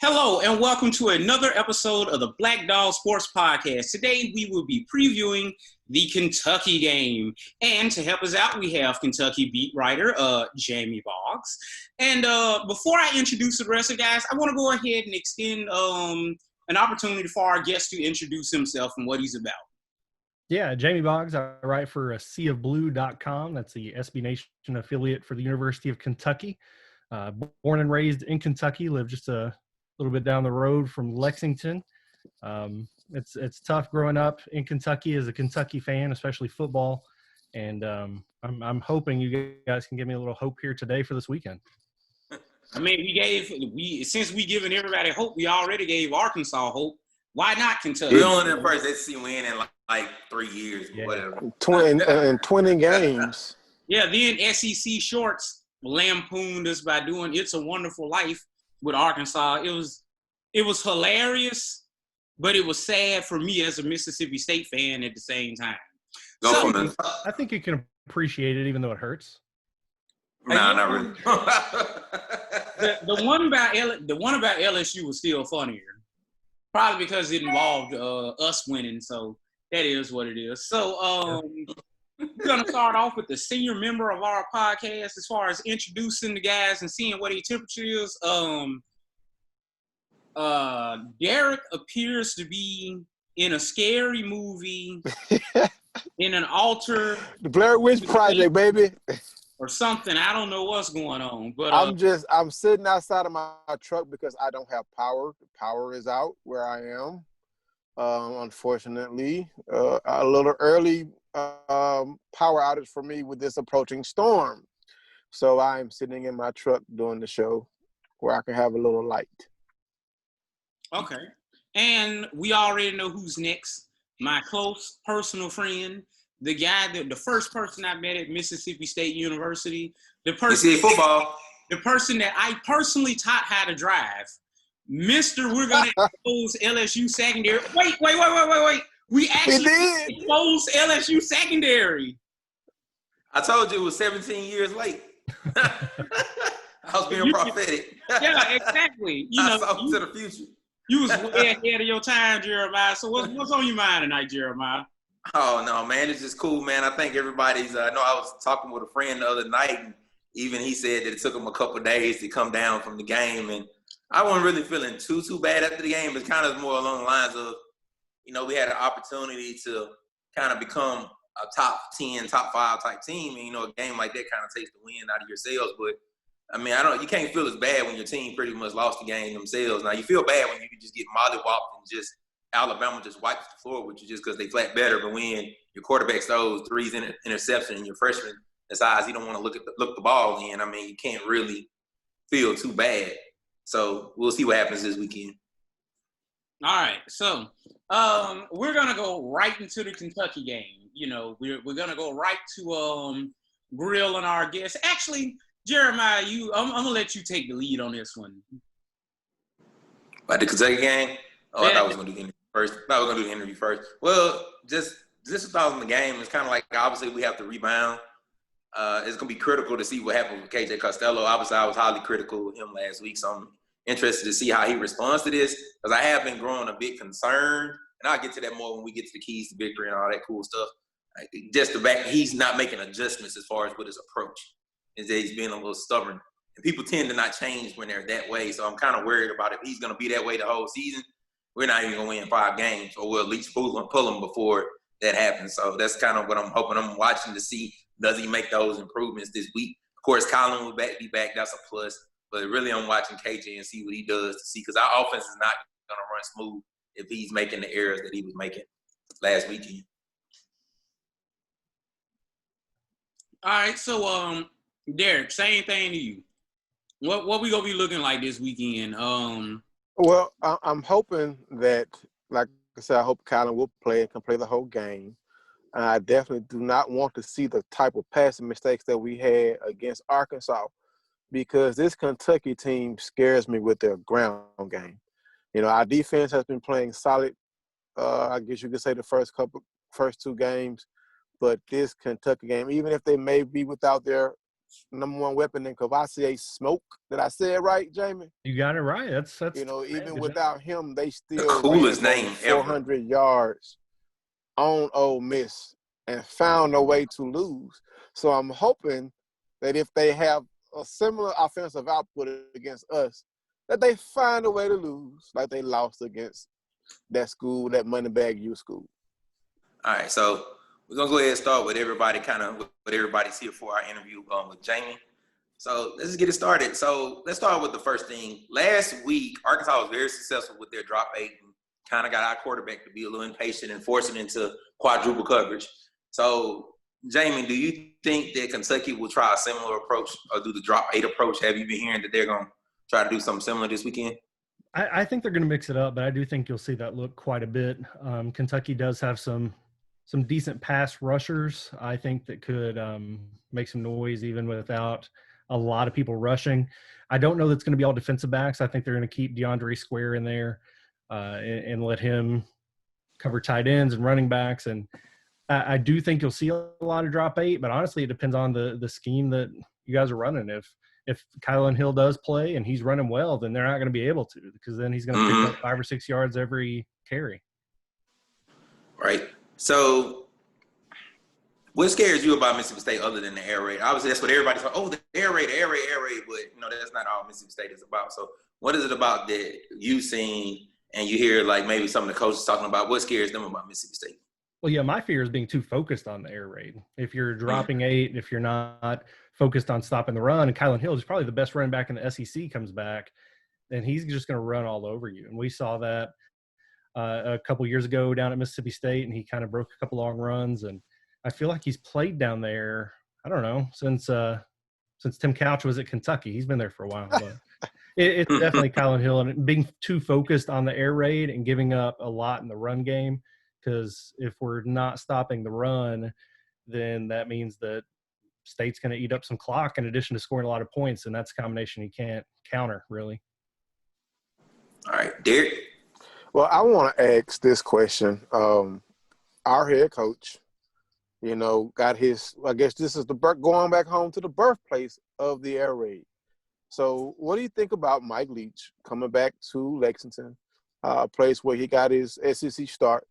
Hello and welcome to another episode of the Black Dog Sports Podcast. Today we will be previewing the Kentucky game. And to help us out, we have Kentucky beat writer Jamie Boggs. And before I introduce the rest of the guys, I want to go ahead and extend an opportunity for our guest to introduce himself and what he's about. Yeah, Jamie Boggs. I write for seaofblue.com. That's the SB Nation affiliate for the University of Kentucky. Born and raised in Kentucky, live just a little bit down the road from Lexington. It's tough growing up in Kentucky as a Kentucky fan, especially football. And I'm hoping you guys can give me a little hope here today for this weekend. I mean, since we giving everybody hope, we already gave Arkansas hope. Why not Kentucky? We're only the first SEC win in like 3 years, whatever. 20 games. Yeah, then SEC Shorts lampooned us by doing "It's a Wonderful Life" with Arkansas. It was hilarious, but it was sad for me as a Mississippi State fan at the same time. I think you can appreciate it even though it hurts. Nah, not really. the one about LSU was still funnier. Probably because it involved us winning, so that is what it is. So we're going to start off with the senior member of our podcast as far as introducing the guys and seeing what their temperature is. Derek appears to be in a scary movie in an altar. The Blair Witch Project, baby. Or something. I don't know what's going on. But I'm sitting outside of my truck because I don't have power. The power is out where I am. Unfortunately, a little early power outage for me with this approaching storm. So I'm sitting in my truck doing the show where I can have a little light. Okay. And we already know who's next. My close personal friend, the first person I met at Mississippi State University, the person that I personally taught how to drive, Mr. We're going to expose LSU secondary. Wait. We actually exposed LSU secondary. I told you it was 17 years late. I was being prophetic. Yeah, exactly. I saw to the future. You was way ahead of your time, Jeremiah. So what's on your mind tonight, Jeremiah? Oh, no, man. It's just cool, man. I think everybody's I know I was talking with a friend the other night, and even he said that it took him a couple of days to come down from the game. And I wasn't really feeling too bad after the game. It's kind of more along the lines of, we had an opportunity to kind of become a top 10, top 5 type team. And, a game like that kind of takes the wind out of yourselves. But, I mean, you can't feel as bad when your team pretty much lost the game themselves. Now, you feel bad when you just get mollywopped and just Alabama just wipes the floor with you just because they flat better. But when your quarterback throws 3 interceptions and your freshman decides he don't want to look the ball in, I mean, you can't really feel too bad. So we'll see what happens this weekend. All right. So we're going to go right into the Kentucky game. We're going to go right to grilling our guests. Actually, Jeremiah, I'm going to let you take the lead on this one. About the Kentucky game? Oh, I thought I was going to do the interview first. I was going to do the interview first. Well, just thoughts on the game. It's kind of like, obviously, we have to rebound. It's going to be critical to see what happens with KJ Costello. Obviously, I was highly critical of him last week, so I'm interested to see how he responds to this because I have been growing a bit concerned, and I'll get to that more when we get to the keys to victory and all that cool stuff. Just the fact he's not making adjustments as far as with his approach. Is that he's being a little stubborn. And people tend to not change when they're that way, so I'm kind of worried about if he's going to be that way the whole season. We're not even going to win 5 games, or we'll at least pull them before that happens. So that's kind of what I'm hoping. I'm watching to see, does he make those improvements this week? Of course, Colin will be back. That's a plus. But really, I'm watching KJ and see what he does to see, because our offense is not going to run smooth if he's making the errors that he was making last weekend. All right, so Derek, same thing to you. What we gonna be looking like this weekend? Well, I'm hoping that, like I said, I hope Colin will play and can play the whole game. I definitely do not want to see the type of passing mistakes that we had against Arkansas, because this Kentucky team scares me with their ground game. Our defense has been playing solid. I guess you could say the first 2 games, but this Kentucky game, even if they may be without their number one weapon in Kvassier Smoke. Did I say it right, Jamie? You got it right. That's Even good without him, they The still coolest ran name for 400 yards on Ole Miss and found a way to lose. So I'm hoping that if they have a similar offensive output against us, that they find a way to lose like they lost against that school, that Moneybag U school. All right, so we're gonna go ahead and start with everybody, kind of what everybody's here for our interview with Jamie. So let's just get it started. So let's start with the first thing. Last week, Arkansas was very successful with their drop 8 and kind of got our quarterback to be a little impatient and force it into quadruple coverage. So, Jamie, do you think that Kentucky will try a similar approach or do the drop 8 approach? Have you been hearing that they're going to try to do something similar this weekend? I think they're going to mix it up, but I do think you'll see that look quite a bit. Kentucky does have some decent pass rushers, I think, that could make some noise even without a lot of people rushing. I don't know that's going to be all defensive backs. I think they're going to keep DeAndre Square in there and let him cover tight ends and running backs. And I do think you'll see a lot of drop 8, but honestly, it depends on the scheme that you guys are running. If Kylan Hill does play and he's running well, then they're not going to be able to, because then he's going to pick up 5 or 6 yards every carry. Right. So what scares you about Mississippi State other than the air raid? Obviously, that's what everybody's like, oh, the air raid, but that's not all Mississippi State is about. So what is it about that you've seen and you hear like maybe some of the coaches talking about? What scares them about Mississippi State? Well, yeah, my fear is being too focused on the air raid. If you're dropping 8, if you're not focused on stopping the run, and Kylan Hill is probably the best running back in the SEC comes back, then he's just going to run all over you. And we saw that a couple years ago down at Mississippi State, and he kind of broke a couple long runs. And I feel like he's played down there, I don't know, since Tim Couch was at Kentucky. He's been there for a while. But it's definitely Kylan Hill, and being too focused on the air raid and giving up a lot in the run game. Because if we're not stopping the run, then that means that State's going to eat up some clock in addition to scoring a lot of points, and that's a combination you can't counter, really. All right, Derek? Well, I want to ask this question. Our head coach, got his – I guess this is going back home to the birthplace of the air raid. So what do you think about Mike Leach coming back to Lexington, a place where he got his SEC start?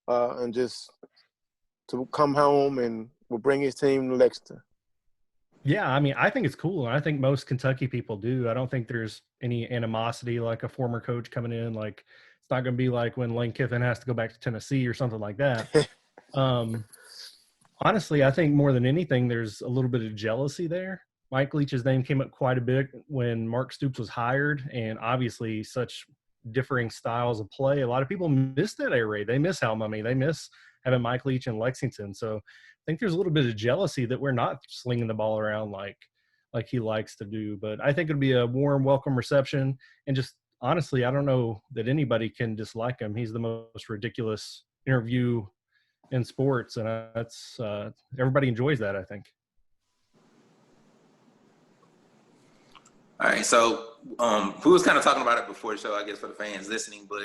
And just to come home and will bring his team to Lexington. Yeah, I mean, I think it's cool. And I think most Kentucky people do. I don't think there's any animosity like a former coach coming in. Like, it's not going to be like when Lane Kiffin has to go back to Tennessee or something like that. Honestly, I think more than anything, there's a little bit of jealousy there. Mike Leach's name came up quite a bit when Mark Stoops was hired, and obviously such differing styles of play. A lot of people miss that air raid. They miss Hal Mummy. They miss having Mike Leach in Lexington. So I think there's a little bit of jealousy that we're not slinging the ball around like he likes to do. But I think it'd be a warm, welcome reception. And just honestly, I don't know that anybody can dislike him. He's the most ridiculous interview in sports, and that's everybody enjoys that, I think. All right, so we was kind of talking about it before the show, I guess, for the fans listening, but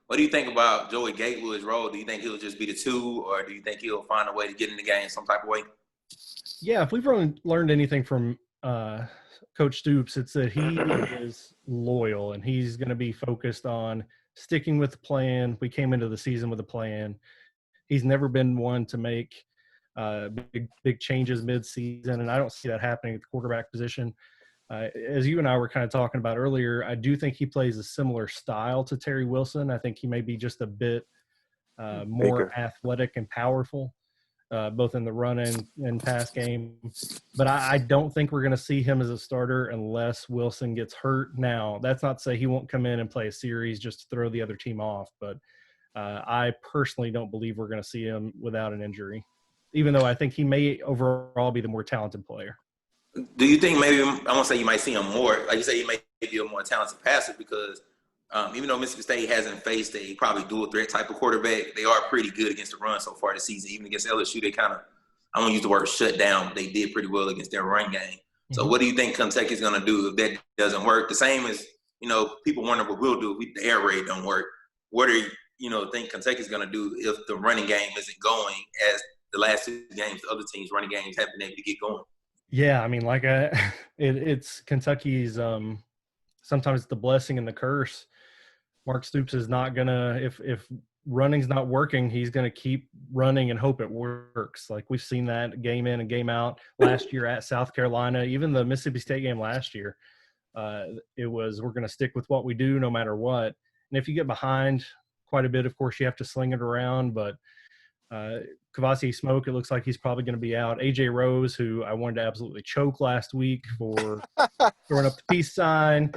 what do you think about Joey Gatewood's role? Do you think he'll just be the 2, or do you think he'll find a way to get in the game some type of way? Yeah, if we've learned anything from Coach Stoops, it's that he is loyal, and he's going to be focused on sticking with the plan. We came into the season with a plan. He's never been one to make big changes mid-season, and I don't see that happening at the quarterback position. As you and I were kind of talking about earlier, I do think he plays a similar style to Terry Wilson. I think he may be just a bit more athletic and powerful, both in the run and pass game. But I don't think we're going to see him as a starter unless Wilson gets hurt. Now, that's not to say he won't come in and play a series just to throw the other team off. But I personally don't believe we're going to see him without an injury, even though I think he may overall be the more talented player. Do you think maybe, I won't say you might see him more, like you say, he may be a more talented passer because even though Mississippi State hasn't faced a probably dual threat type of quarterback, they are pretty good against the run so far this season. Even against LSU, they kind of, I won't use the word shut down, but they did pretty well against their run game. So what do you think Kentucky's going to do if that doesn't work? The same as, people wonder what we'll do if the air raid don't work. What do you think Kentucky's going to do if the running game isn't going as the last 2 games, the other teams' running games have been able to get going? Yeah, I mean, it's Kentucky's. Sometimes it's the blessing and the curse. Mark Stoops is not gonna if running's not working, he's gonna keep running and hope it works. Like we've seen that game in and game out last year at South Carolina, even the Mississippi State game last year. It was we're gonna stick with what we do no matter what. And if you get behind quite a bit, of course you have to sling it around. But Kavasi Smoke, it looks like he's probably going to be out. AJ Rose, who I wanted to absolutely choke last week for throwing up the peace sign.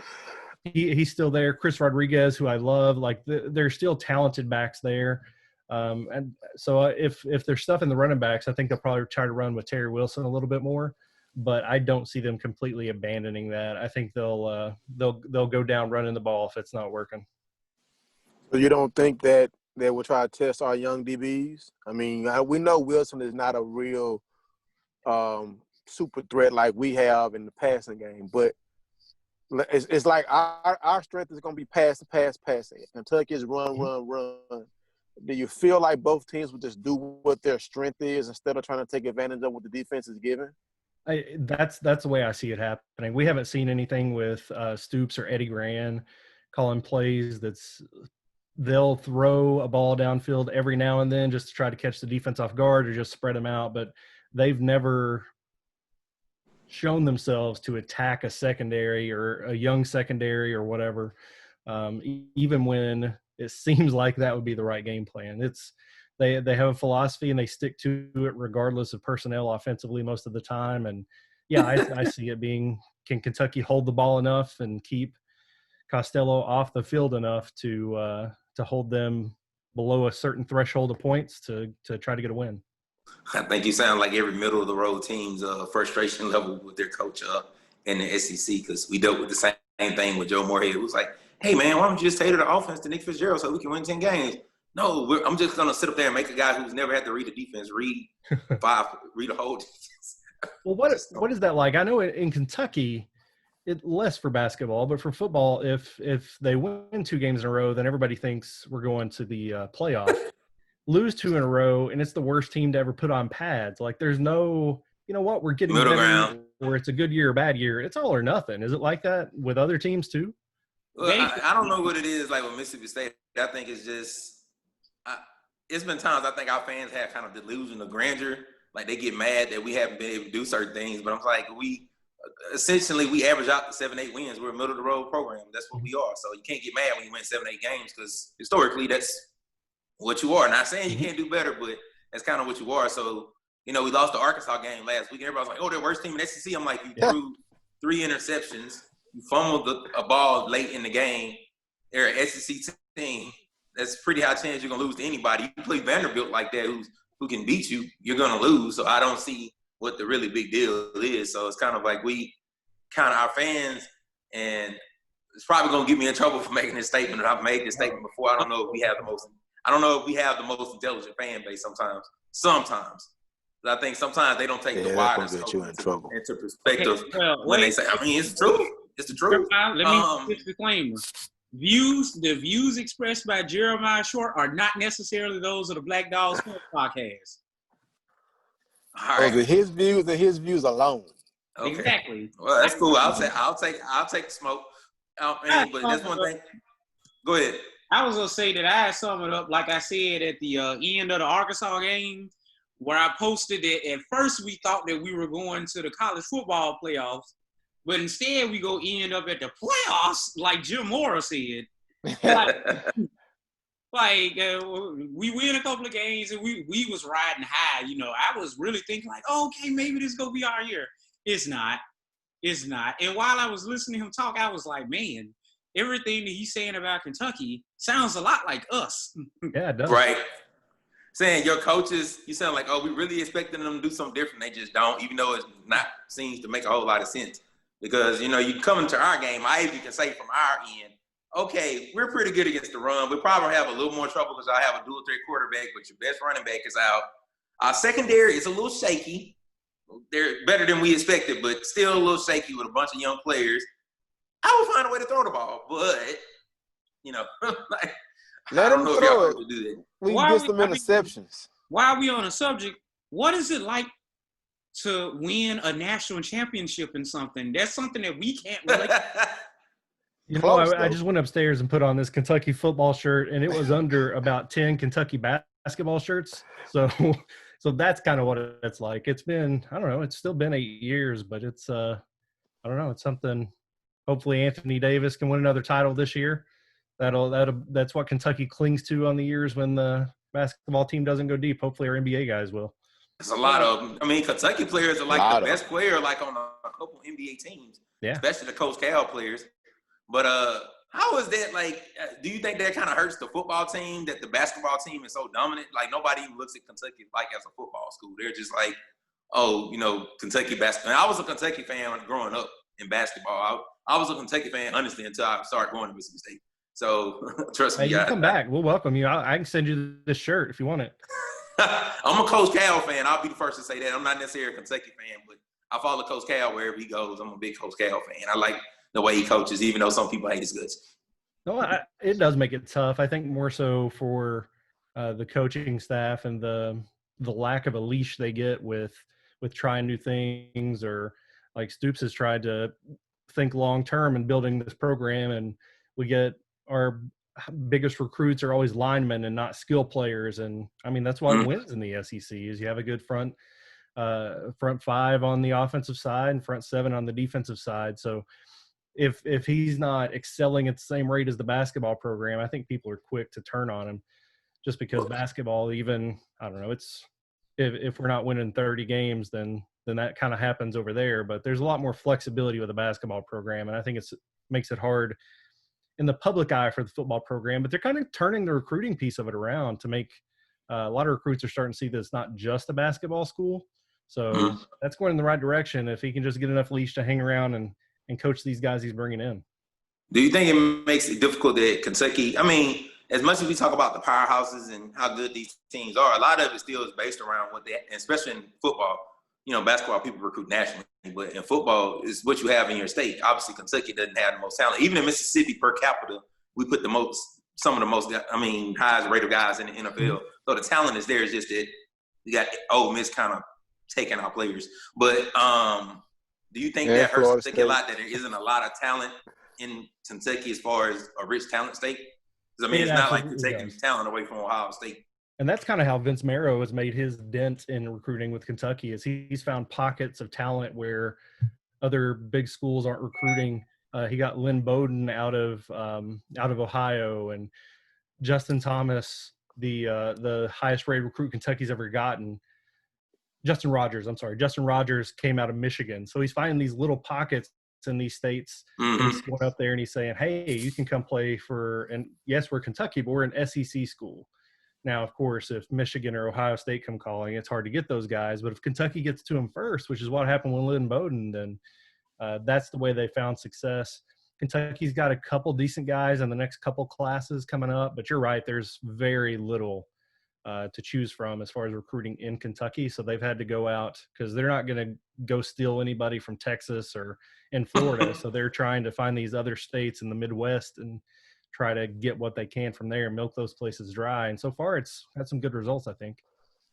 He's still there. Chris Rodriguez, who I love, like there's still talented backs there. And so if there's stuff in the running backs, I think they'll probably try to run with Terry Wilson a little bit more. But I don't see them completely abandoning that. I think they'll go down running the ball if it's not working. So you don't think that they will try to test our young DBs? I mean, we know Wilson is not a real super threat like we have in the passing game, but it's like our strength is going to be passing. Kentucky's run. Do you feel like both teams would just do what their strength is instead of trying to take advantage of what the defense is giving? That's the way I see it happening. We haven't seen anything with Stoops or Eddie Gran calling plays they'll throw a ball downfield every now and then just to try to catch the defense off guard or just spread them out. But they've never shown themselves to attack a secondary or a young secondary or whatever, even when it seems like that would be the right game plan. They have a philosophy and they stick to it regardless of personnel offensively most of the time. And yeah, I see it being, can Kentucky hold the ball enough and keep Costello off the field enough to hold them below a certain threshold of points to try to get a win? I think you sound like every middle of the road team's frustration level with their coach in the SEC, because we dealt with the same thing with Joe Moorhead. It was like, hey man, why don't you just tailor the offense to Nick Fitzgerald so we can win 10 games? No, I'm just gonna sit up there and make a guy who's never had to read the defense read a whole defense. Well, what is that like? I know in Kentucky, less for basketball, but for football, if they win 2 games in a row, then everybody thinks we're going to the playoff. Lose 2 in a row, and it's the worst team to ever put on pads. Like there's no, you know what, we're getting middle better, ground, or it's a good year or bad year. It's all or nothing. Is it like that with other teams too? Well, I don't know what it is like with Mississippi State. I think it's just it's been times I think our fans have kind of delusion of grandeur. Like they get mad that we haven't been able to do certain things, but I'm like, we average out to 7-8 wins. We're a middle of the road program. That's what we are. So you can't get mad when you win 7-8 games, because historically that's what you are. Not saying you can't do better, but that's kind of what you are. So, we lost the Arkansas game last week. Everybody's like, oh, they're worst team in the SEC. I'm like, you threw 3 interceptions. You fumbled a ball late in the game. They're an SEC team. That's pretty high chance you're going to lose to anybody. You play Vanderbilt like that who can beat you, you're going to lose. So I don't see what the really big deal is. So it's kind of like our fans, and it's probably going to get me in trouble for making this statement. And I've made this statement before. I don't know if we have the most intelligent fan base sometimes. But I think sometimes they don't take the widest into perspective when they say, I mean, it's true. It's the truth. Let me put this disclaimer. The views expressed by Jeremiah Short are not necessarily those of the Black Dog Sports Podcast. All right. His views and his views alone. Okay. Exactly. Well, that's cool. I'll take the smoke. But that's one thing. Go ahead. I was gonna say that I sum it up like I said at the end of the Arkansas game, where I posted that at first we thought that we were going to the college football playoffs, but instead we go end up at the playoffs, like Jim Mora said. We win a couple of games and we was riding high. I was really thinking like, oh, okay, maybe this is gonna be our year. It's not. And while I was listening to him talk, I was like, man, everything that he's saying about Kentucky sounds a lot like us. Yeah, it does. Right. Saying your coaches, you sound like, oh, we really expecting them to do something different. They just don't, even though it seems to make a whole lot of sense. Because, you come into our game, you can say from our end, okay, we're pretty good against the run. We probably have a little more trouble because I have a dual threat quarterback, but your best running back is out. Our secondary is a little shaky. They're better than we expected, but still a little shaky with a bunch of young players. I will find a way to throw the ball, but, let them throw it. Do that. We can get some interceptions. While we on the subject, what is it like to win a national championship in something. That's something that we can't relate. You know, Close, I though. just went upstairs and put on this Kentucky football shirt, and it was under about 10 Kentucky basketball shirts. So, so that's kind of what it's like. It's been, I don't know, it's still been 8 years, but it's, I don't know, it's something. Hopefully, Anthony Davis can win another title this year. That's what Kentucky clings to on the years when the basketball team doesn't go deep. Hopefully, our NBA guys will. There's a lot of them. I mean, Kentucky players are like the best player, like on a couple NBA teams, especially the Coach Cal players. But how is that? Like, do you think that kind of hurts the football team that the basketball team is so dominant? Like, nobody even looks at Kentucky like as a football school. They're just like, oh, you know, Kentucky basketball. And I was a Kentucky fan growing up in basketball. I was a Kentucky fan, honestly, until I started going to Mississippi State. So trust me, you come back. We'll welcome you. I can send you this shirt if you want it. I'm a Coach Cal fan. I'll be the first to say that. I'm not necessarily a Kentucky fan, but I follow Coach Cal wherever he goes. I'm a big Coach Cal fan. I like the way he coaches, even though some people hate his guts. No, it does make it tough. I think more so for the coaching staff and the lack of a leash they get with trying new things, or like Stoops has tried to think long term in building this program, and we get our biggest recruits are always linemen and not skill players. And I mean, that's what wins in the SEC is you have a good front five on the offensive side and front seven on the defensive side. So if he's not excelling at the same rate as the basketball program, I think people are quick to turn on him just because basketball, even, I don't know, it's, if we're not winning 30 games, then that kind of happens over there. But there's a lot more flexibility with the basketball program. And I think makes it hard in the public eye for the football program, but they're kind of turning the recruiting piece of it around to make a lot of recruits are starting to see that it's not just a basketball school. So that's going in the right direction if he can just get enough leash to hang around and coach these guys he's bringing in. Do you think it makes it difficult that Kentucky, I mean, as much as we talk about the powerhouses and how good these teams are, a lot of it still is based around what they, especially in football, you know, basketball people recruit nationally, but in football is what you have in your state. Obviously, Kentucky doesn't have the most talent. Even in Mississippi per capita, we put some of the most, highest rate of guys in the NFL. So the talent is there. It's just that you got Ole Miss kind of taking our players. But do you think that hurts Kentucky a lot, that there isn't a lot of talent in Kentucky as far as a rich talent state? Because, I mean, it's not like you're taking talent away from Ohio State. And that's kind of how Vince Marrow has made his dent in recruiting with Kentucky is he's found pockets of talent where other big schools aren't recruiting. He got Lynn Bowden out of Ohio, and Justin Thomas, the highest rated recruit Kentucky's ever gotten. Justin Rogers came out of Michigan. So he's finding these little pockets in these states. And he's going up there and he's saying, hey, you can come play for, and yes, we're Kentucky, but we're an SEC school. Now, of course, if Michigan or Ohio State come calling, it's hard to get those guys. But if Kentucky gets to them first, which is what happened with Lynn Bowden, then that's the way they found success. Kentucky's got a couple decent guys in the next couple classes coming up. But you're right, there's very little to choose from as far as recruiting in Kentucky. So they've had to go out because they're not going to go steal anybody from Texas or in Florida. So they're trying to find these other states in the Midwest and try to get what they can from there and milk those places dry. And so far it's had some good results, I think.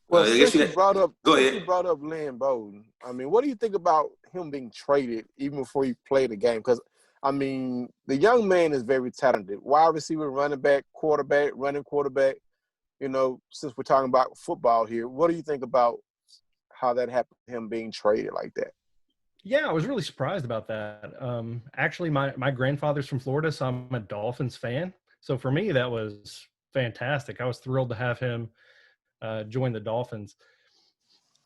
Well, since you brought up Lynn Bowden, I mean, what do you think about him being traded even before he played the game? Because, I mean, the young man is very talented. Wide receiver, running back, quarterback, running quarterback. You know, since we're talking about football here, what do you think about how that happened, him being traded like that? Yeah, I was really surprised about that. Actually, my grandfather's from Florida, so I'm a Dolphins fan. So for me, that was fantastic. I was thrilled to have him join the Dolphins.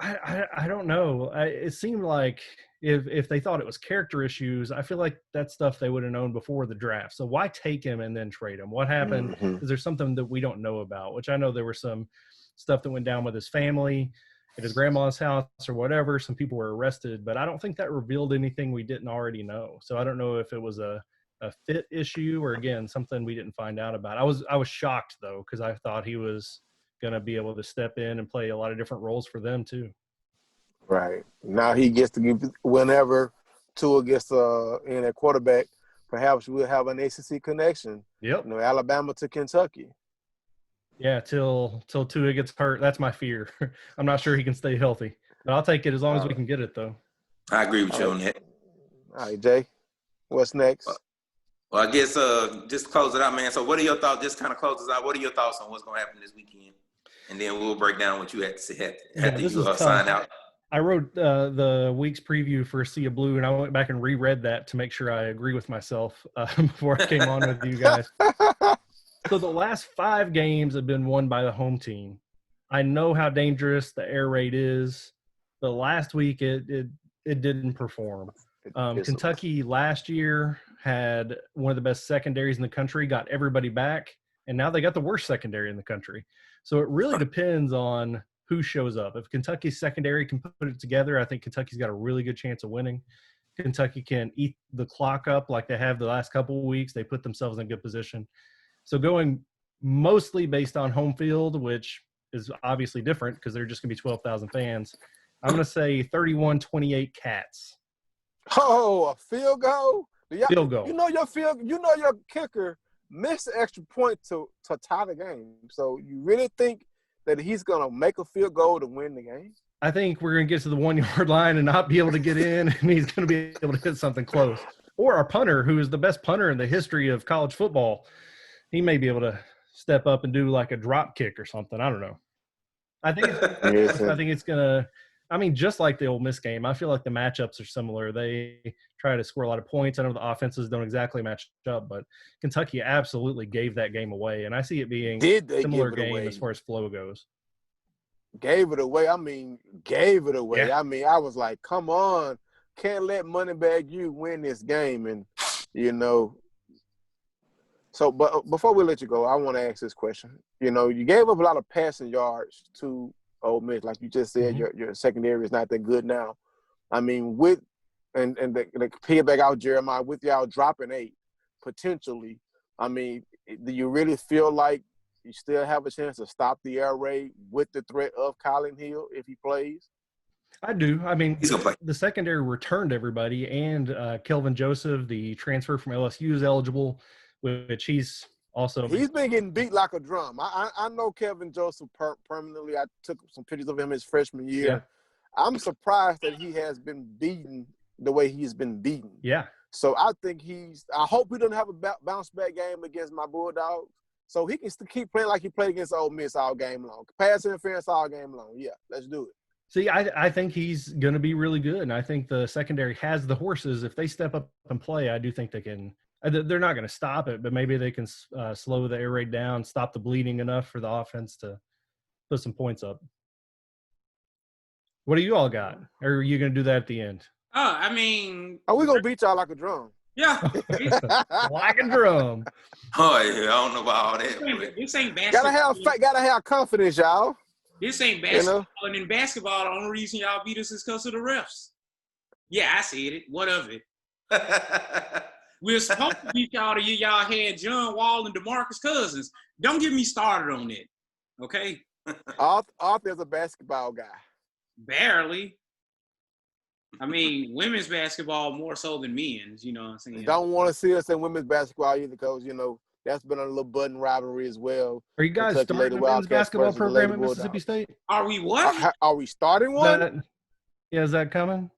I don't know. It seemed like if they thought it was character issues, I feel like that's stuff they would have known before the draft. So why take him and then trade him? What happened? Is there something that we don't know about? Which I know there was some stuff that went down with his family at his grandma's house or whatever. Some people were arrested, but I don't think that revealed anything we didn't already know. So I don't know if it was a fit issue or, again, something we didn't find out about. I was shocked, though, because I thought he was going to be able to step in and play a lot of different roles for them, too. Right. Now he gets to give whenever Tua gets in at quarterback, perhaps we'll have an ACC connection. Yep. You know, Alabama to Kentucky. Yeah, till Tua gets hurt. That's my fear. I'm not sure he can stay healthy. But I'll take it as long as we can get it, though. I agree with you on that. All right, Jay. What's next? Well, I guess just to close it out, man. So what are your thoughts? Just kind of close us out. What are your thoughts on what's going to happen this weekend? And then we'll break down what you had to say after you sign out. I wrote the week's preview for Sea of Blue, and I went back and reread that to make sure I agree with myself before I came on with you guys. So the last 5 games have been won by the home team. I know how dangerous the air raid is. The last week it didn't perform. Kentucky last year had one of the best secondaries in the country, got everybody back, and now they got the worst secondary in the country. So it really depends on who shows up. If Kentucky's secondary can put it together, I think Kentucky's got a really good chance of winning. Kentucky can eat the clock up like they have the last couple of weeks. They put themselves in a good position. So going mostly based on home field, which is obviously different because they're just going to be 12,000 fans, I'm going to say 31-28 Cats. Oh, a field goal? Field goal. You know your kicker missed the extra point to tie the game. So you really think that he's going to make a field goal to win the game? I think we're going to get to the 1-yard line and not be able to get in, and he's going to be able to hit something close. Or our punter, who is the best punter in the history of college football, he may be able to step up and do like a drop kick or something. I don't know. I think it's going to – I mean, just like the Ole Miss game, I feel like the matchups are similar. They try to score a lot of points. I know the offenses don't exactly match up, but Kentucky absolutely gave that game away, and I see it being a similar game as far as flow goes. Gave it away. I mean, gave it away. Yeah. I mean, I was like, come on. Can't let Moneybag U win this game. And, you know. So, but before we let you go, I want to ask this question. You know, you gave up a lot of passing yards to Ole Miss. Like you just said, your secondary is not that good now. I mean, with and the piggyback out Jeremiah, with y'all dropping 8, potentially, I mean, do you really feel like you still have a chance to stop the air raid with the threat of Colin Hill if he plays? I do. I mean, He's gonna play. The secondary returned everybody, and Kelvin Joseph, the transfer from LSU, is eligible, which he's also – He's been getting beat like a drum. I know Kelvin Joseph permanently. I took some pictures of him his freshman year. Yeah. I'm surprised that he has been beaten the way he's been beaten. Yeah. So I think I hope he doesn't have a bounce back game against my Bulldogs. So he can still keep playing like he played against Ole Miss all game long. Pass interference all game long. Yeah, let's do it. See, I think he's going to be really good, and I think the secondary has the horses. If they step up and play, I do think they can – they're not going to stop it, but maybe they can slow the air raid down, stop the bleeding enough for the offense to put some points up. What do you all got? Or are you going to do that at the end? I mean – Are we going to beat y'all like a drum? Yeah. Like a drum. Oh, yeah, I don't know about all that. This ain't basketball. Gotta have confidence, y'all. This ain't basketball. You know? And in basketball, the only reason y'all beat us is because of the refs. Yeah, I said it. What of it? We're supposed to beat y'all the year y'all had John Wall and DeMarcus Cousins. Don't get me started on it, okay? Arthur's a basketball guy. Barely. I mean, women's basketball more so than men's, you know what I'm saying? Don't want to see us in women's basketball either because, you know, that's been a little button rivalry as well. Are you guys starting a men's basketball program at Mississippi State? Are we what? Are we starting one? Is that coming?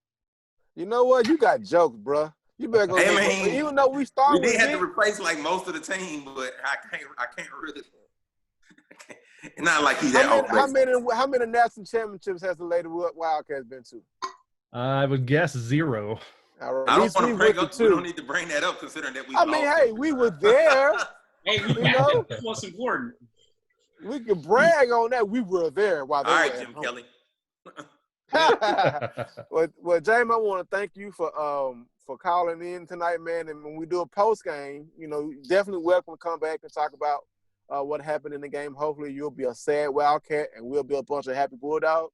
You know what? You got jokes, bro. You better go. Even though we started, we did have to replace like most of the team, but I can't really. Not like he's that. How many national championships has the Lady Wildcats been to? I would guess 0. Right. I don't want to bring up. We don't need to bring that up, considering that we. I mean, hey, we were there. Hey, we got that's what's important. We can brag on that. We were there while they all were right, Jim Kelly. Well, James, I want to thank you for calling in tonight, man. And when we do a post game, you know, definitely welcome to come back and talk about what happened in the game. Hopefully, you'll be a sad Wildcat, and we'll be a bunch of happy Bulldogs.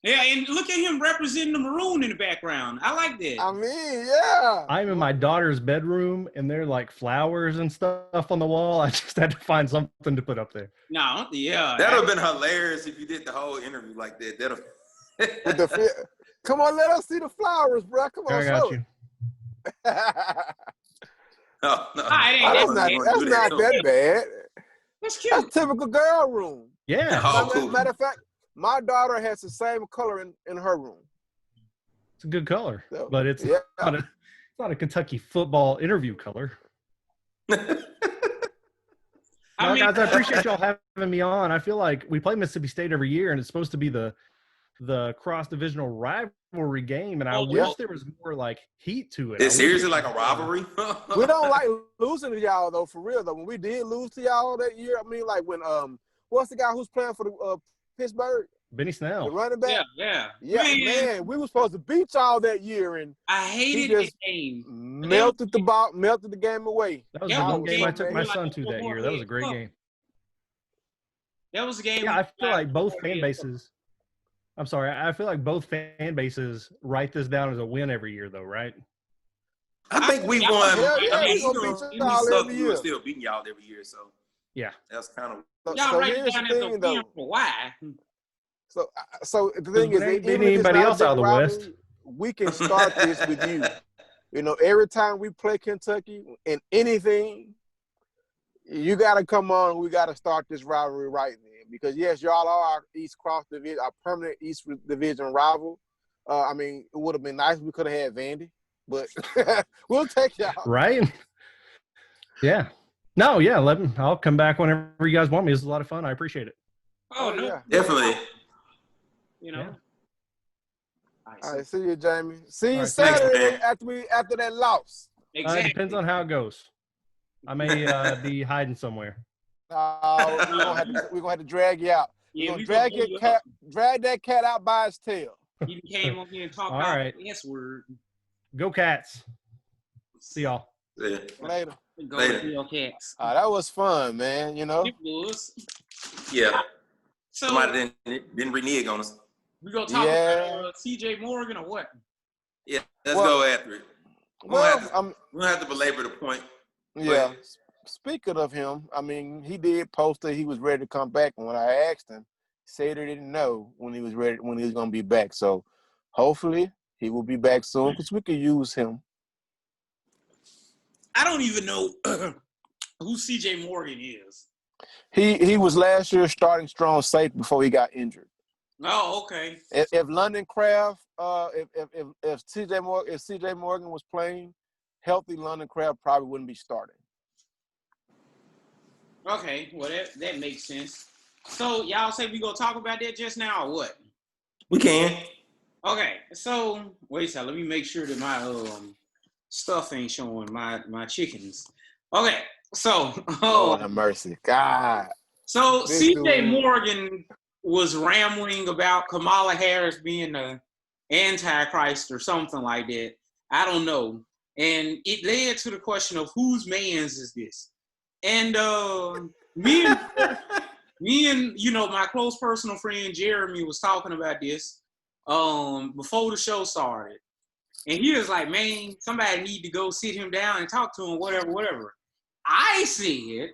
Yeah, and look at him representing the maroon in the background. I like that. I mean, yeah. I'm in my daughter's bedroom, and there are like flowers and stuff on the wall. I just had to find something to put up there. No, yeah. That would have been hilarious if you did the whole interview like that. Come on, let us see the flowers, bro. Come on, I got you. No. That's not that bad. That's cute. That's typical girl room. Yeah. Oh, cool. Matter of fact, My daughter has the same color in her room. It's a good color, So, but it's not a Kentucky football interview color. I mean, guys, I appreciate y'all having me on. I feel like we play Mississippi State every year, and it's supposed to be the cross-divisional rivalry game, and I wish there was more like heat to it. It's seriously like a rivalry. We don't like losing to y'all though, for real though. When we did lose to y'all that year, I mean, like when what's the guy who's playing for the Pittsburgh? Benny Snell, the running back. Yeah. Man, we were supposed to beat y'all that year, and I hated that game. Melted the game away. That was the one game I took my son to that year. That was a great game. That was a game. Yeah, I feel like both fan bases. I'm sorry. I feel like both fan bases write this down as a win every year, though, right? I think we won. I mean, we were still beating y'all every year, so yeah, that's kind of. Y'all write it down as a win for why? So the thing is, even anybody else out of the West, we can start this with you. You know, every time we play Kentucky in anything, you got to come on. We got to start this rivalry right then. Because, yes, y'all are our East Cross Division, our permanent East Division rival. I mean, it would have been nice if we could have had Vandy, but we'll take y'all. Right? Yeah. No, yeah, I'll come back whenever you guys want me. It's a lot of fun. I appreciate it. Oh, no. Yeah. Definitely. You know? Yeah. All right, see you, Jamie. See you right, Saturday after that loss. Exactly. It depends on how it goes. I may be hiding somewhere. We're gonna have to drag you out. Yeah, we're gonna drag that cat out by his tail. You came on here and talked All about right. the S word. Go Cats. See y'all. Yeah. Later. Go to Cats. That was fun, man. You know. It was. Yeah. So somebody didn't renege on us. We gonna talk about CJ Morgan or what? Yeah, let's go after it. We don't have to belabor the point. Yeah. Speaking of him, I mean, he did post that he was ready to come back, and when I asked him, he said he didn't know when he was ready, when he was going to be back. So, hopefully, he will be back soon because we could use him. I don't even know who CJ Morgan is. He was last year's starting strong safety before he got injured. Oh, okay. If London Craft, if CJ Morgan was playing, healthy London Craft probably wouldn't be starting. Okay, well that makes sense. So y'all say we gonna talk about that just now or what? We can. Okay, so wait a second. Let me make sure that my stuff ain't showing my chickens. Okay, so Lord have mercy, God. So CJ Morgan was rambling about Kamala Harris being the Antichrist or something like that. I don't know, and it led to the question of whose man's is this? And me and my close personal friend Jeremy was talking about this before the show started. And he was like, man, somebody need to go sit him down and talk to him, whatever. I said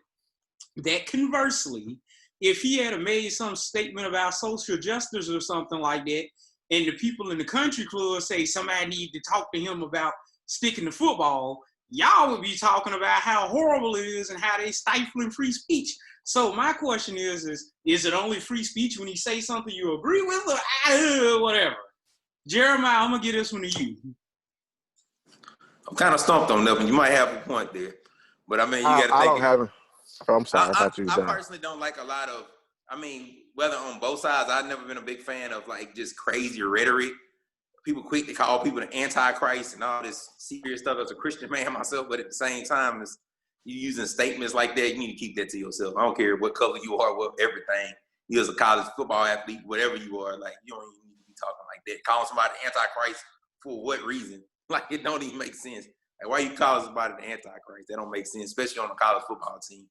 that conversely, if he had made some statement about social justice or something like that, and the people in the country club say somebody need to talk to him about sticking to football, y'all would be talking about how horrible it is and how they stifling free speech. So my question is it only free speech when he say something you agree with or whatever? Jeremiah, I'm going to get this one to you. I'm kind of stumped on that one. You might have a point there. But, I mean, you got to think. I don't have it. Oh, I'm sorry. I personally don't like a lot of, whether on both sides, I've never been a big fan of, just crazy rhetoric. People quick to call people the Antichrist and all this serious stuff as a Christian man myself, but at the same time, as you using statements like that, you need to keep that to yourself. I don't care what color you are, everything. You as a college football athlete, whatever you are, you don't even need to be talking like that. Calling somebody the Antichrist for what reason? It don't even make sense. Why you calling somebody the Antichrist? That don't make sense, especially on a college football team.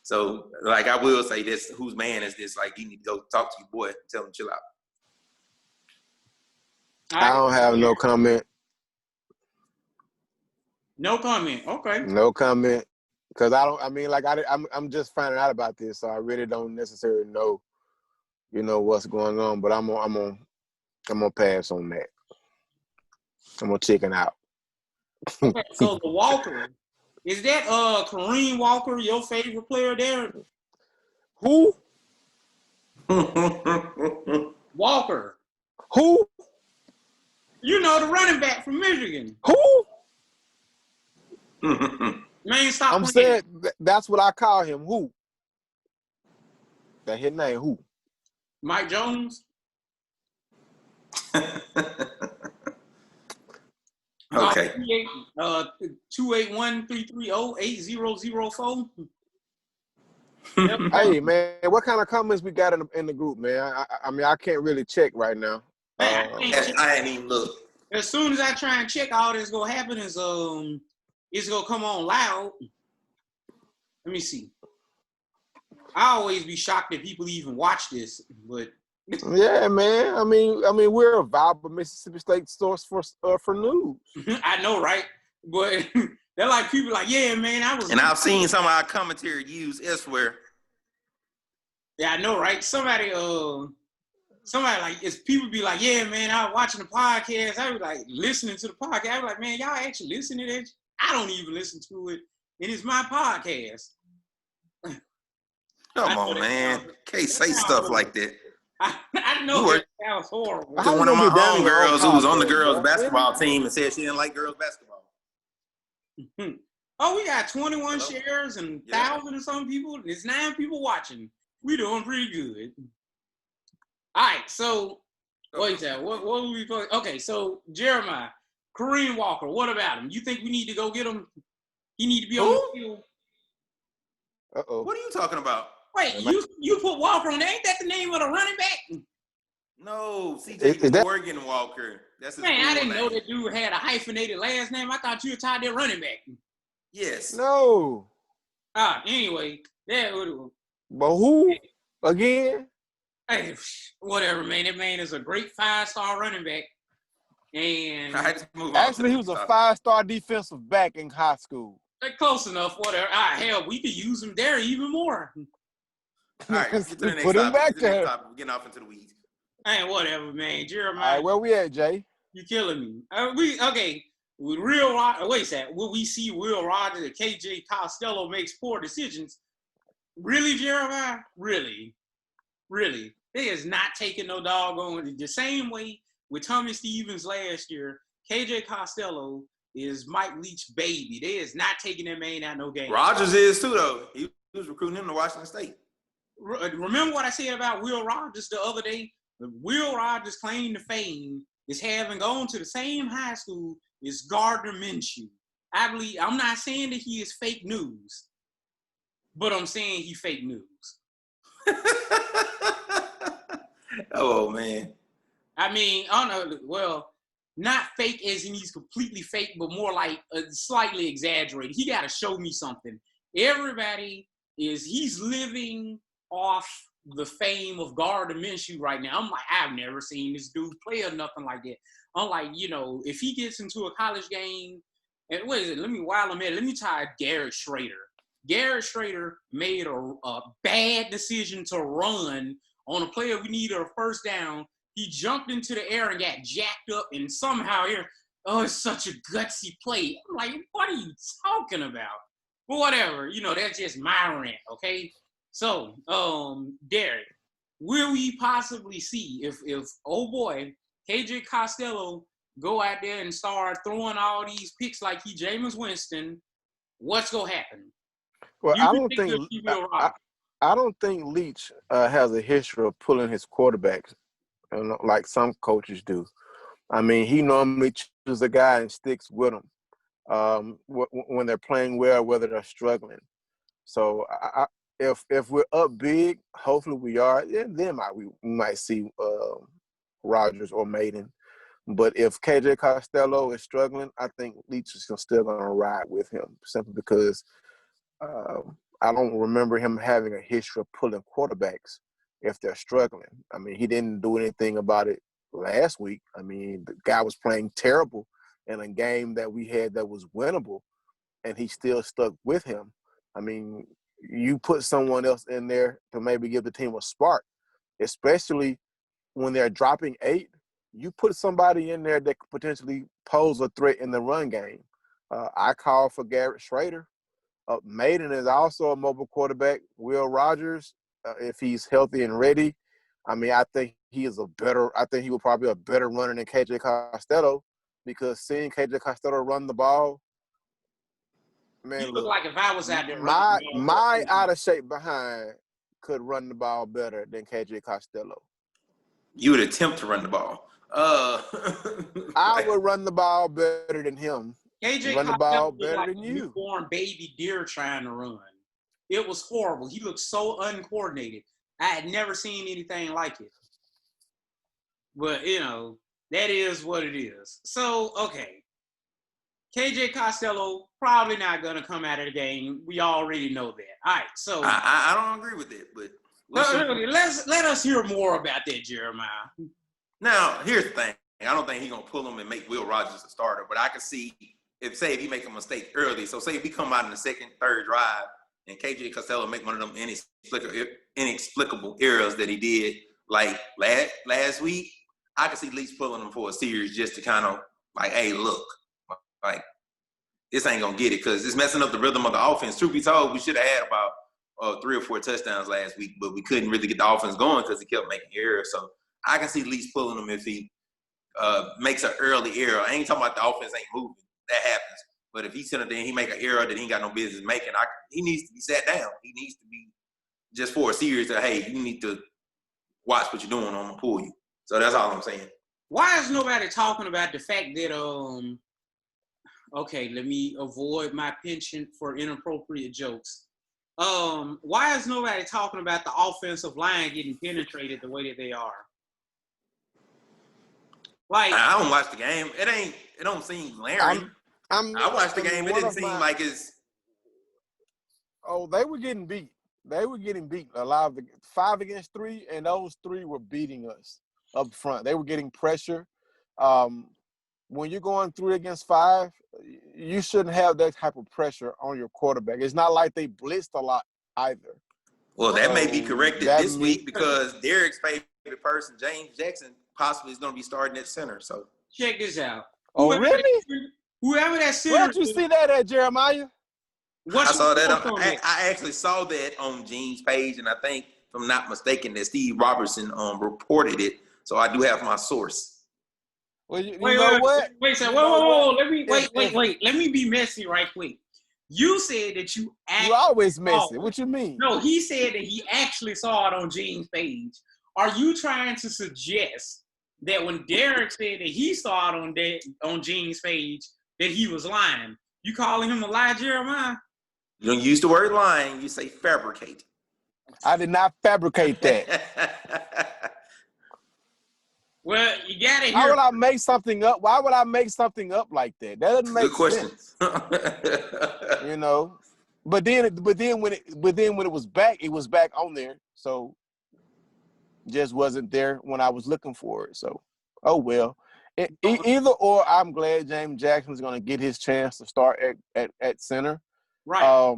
So, I will say this, whose man is this? You need to go talk to your boy and tell him chill out. I don't have no comment. No comment. Okay. No comment. Because I'm just finding out about this, so I really don't necessarily know, what's going on. But I'm gonna pass on that. I'm gonna chicken out. Okay, so the Walker, is that Kareem Walker your favorite player there? Who? Walker. Who? You know, the running back from Michigan. Who? Man, stop I'm playing. saying that's what I call him. Who? That his name. Who? Mike Jones. Okay. 281-330-8004. Hey man, what kind of comments we got in the group, man? I mean, I can't really check right now. Man, I ain't even look. As soon as I try and check, all that's gonna happen is it's gonna come on loud. Let me see. I always be shocked that people even watch this, but yeah, man. I mean, we're a viable Mississippi State source for news. I know, right? But they're like people like, yeah, man, I've seen some of our commentary used elsewhere. Yeah, I know, right? Somebody like, it's people be like, yeah, man, I was watching the podcast. I was like listening to the podcast. I was like, man, y'all actually listen to that? I don't even listen to it, and it's my podcast. Come on, man. Can't say stuff like that. I know that sounds horrible. To one of my homegirls who was on the girls' basketball team and said she didn't like girls' basketball. Oh, we got 21 shares and 1,000 or some people. There's 9 people watching. We doing pretty good. All right, so wait a second. What were we playing? Okay, so Jeremiah, Kareem Walker, what about him? You think we need to go get him? He need to be on the field. What are you talking about? Wait, you put Walker on there? Ain't that the name of the running back? No, CJ Morgan Walker. That's his Man, I didn't name. know that dude had a hyphenated last name. I thought you were tied that running back. Yes. No. Anyway, But who again? Hey, whatever, man. That man is a great 5-star running back. And actually, he was a 5-star defensive back in high school. Close enough, whatever. Hell, we could use him there even more. All right, get to the next put him back there. We're getting off into the weeds. Hey, whatever, man. Jeremiah. All right, where we at, Jay? You killing me. Okay. With wait a second. Will we see Will Rogers and KJ Costello makes poor decisions? Really, Jeremiah? Really? Really? They is not taking no doggone the same way with Tommy Stevens last year. KJ Costello is Mike Leach baby. They is not taking that man out no game. Rogers is too, though. He was recruiting him to Washington State. Remember what I said about Will Rogers the other day? Will Rogers' claim to fame is having gone to the same high school as Gardner Minshew. I'm not saying that he is fake news, but I'm saying he fake news. Oh, man. I mean, I don't know. Well, not fake as in he's completely fake, but more like slightly exaggerated. He got to show me something. He's living off the fame of Gardner Minshew right now. I'm like, I've never seen this dude play or nothing like that. I'm like, if he gets into a college game, and what is it? Let me try Garrett Schrader. Garrett Schrader made a bad decision to run on a player we needed a first down. He jumped into the air and got jacked up, and somehow it's such a gutsy play. I'm like, what are you talking about? But whatever, that's just my rant, okay? So, Derek, will we possibly see if oh boy, KJ Costello go out there and start throwing all these picks like he Jameis Winston, what's gonna happen? Well, I don't think Leach has a history of pulling his quarterbacks like some coaches do. I mean, he normally chooses a guy and sticks with them when they're playing well, whether they're struggling. So if we're up big, hopefully we are. Then we might see Rodgers or Maiden. But if KJ Costello is struggling, I think Leach is still going to ride with him simply because I don't remember him having a history of pulling quarterbacks if they're struggling. I mean, he didn't do anything about it last week. I mean, the guy was playing terrible in a game that we had that was winnable, and he still stuck with him. I mean, you put someone else in there to maybe give the team a spark, especially when they're dropping 8. You put somebody in there that could potentially pose a threat in the run game. I call for Garrett Schrader. Maiden is also a mobile quarterback. Will Rogers, if he's healthy and ready, I mean, I think he will probably be a better runner than KJ Costello, because seeing KJ Costello run the ball, man, You look look, like if I was out there my running the ball. out of shape behind could run the ball better than KJ Costello. You would attempt to run the ball. I would run the ball better than him. KJ Run the Costello ball looked better like than a you. newborn baby deer trying to run. It was horrible. He looked so uncoordinated. I had never seen anything like it. But, you know, that is what it is. So, okay. KJ Costello probably not going to come out of the game. We already know that. All right, so I don't agree with it, but let us hear more about that, Jeremiah. now here's the thing. I don't think he's gonna pull him and make Will Rogers a starter, but I can see if he make a mistake early. So say if he come out in the second, third drive, and KJ Costello make one of them inexplicable errors that he did like last week, I can see Leach pulling him for a series just to kind of like, hey, look, like this ain't gonna get it because it's messing up the rhythm of the offense. Truth be told, we should have had about 3 or 4 touchdowns last week, but we couldn't really get the offense going because he kept making errors. So I can see Leach pulling him if he makes an early error. I ain't talking about the offense ain't moving. That happens. But if he's sitting there and he make an error that he ain't got no business making, he needs to be sat down. He needs to be just for a series that, hey, you need to watch what you're doing. I'm going to pull you. So that's all I'm saying. Why is nobody talking about the fact that, okay, let me avoid my penchant for inappropriate jokes. Why is nobody talking about the offensive line getting penetrated the way that they are? Like, I don't watch the game. It don't seem glaring. I watched the game. It didn't seem like it's. Oh, they were getting beat. They were getting beat. A lot of 5 against 3, and those 3 were beating us up front. They were getting pressure. When you're going 3 against 5, you shouldn't have that type of pressure on your quarterback. It's not like they blitzed a lot either. Well, that may be corrected this week because Derek's favorite person, James Jackson, possibly is going to be starting at center. So check this out. Oh, really? Whoever that center. Where'd you see that at, Jeremiah? I saw that. I actually saw that on Gene's page, and I think, if I'm not mistaken, that Steve Robertson reported it. So I do have my source. Well, you know what? Wait. Whoa. Let me be messy right quick. You said that you always messy. What you mean? No, he said that he actually saw it on Gene's page. Are you trying to suggest that when Derek said that he saw it on Gene's page that he was lying? You calling him a lie, Jeremiah? You don't use the word lying. You say fabricate. I did not fabricate that. Well, you gotta hear. Why would I make something up? Why would I make something up like that? That doesn't make sense. You know. But then when it was back, it was back on there. So just wasn't there when I was looking for it. So oh well. Either or, I'm glad James Jackson's going to get his chance to start at center. Right.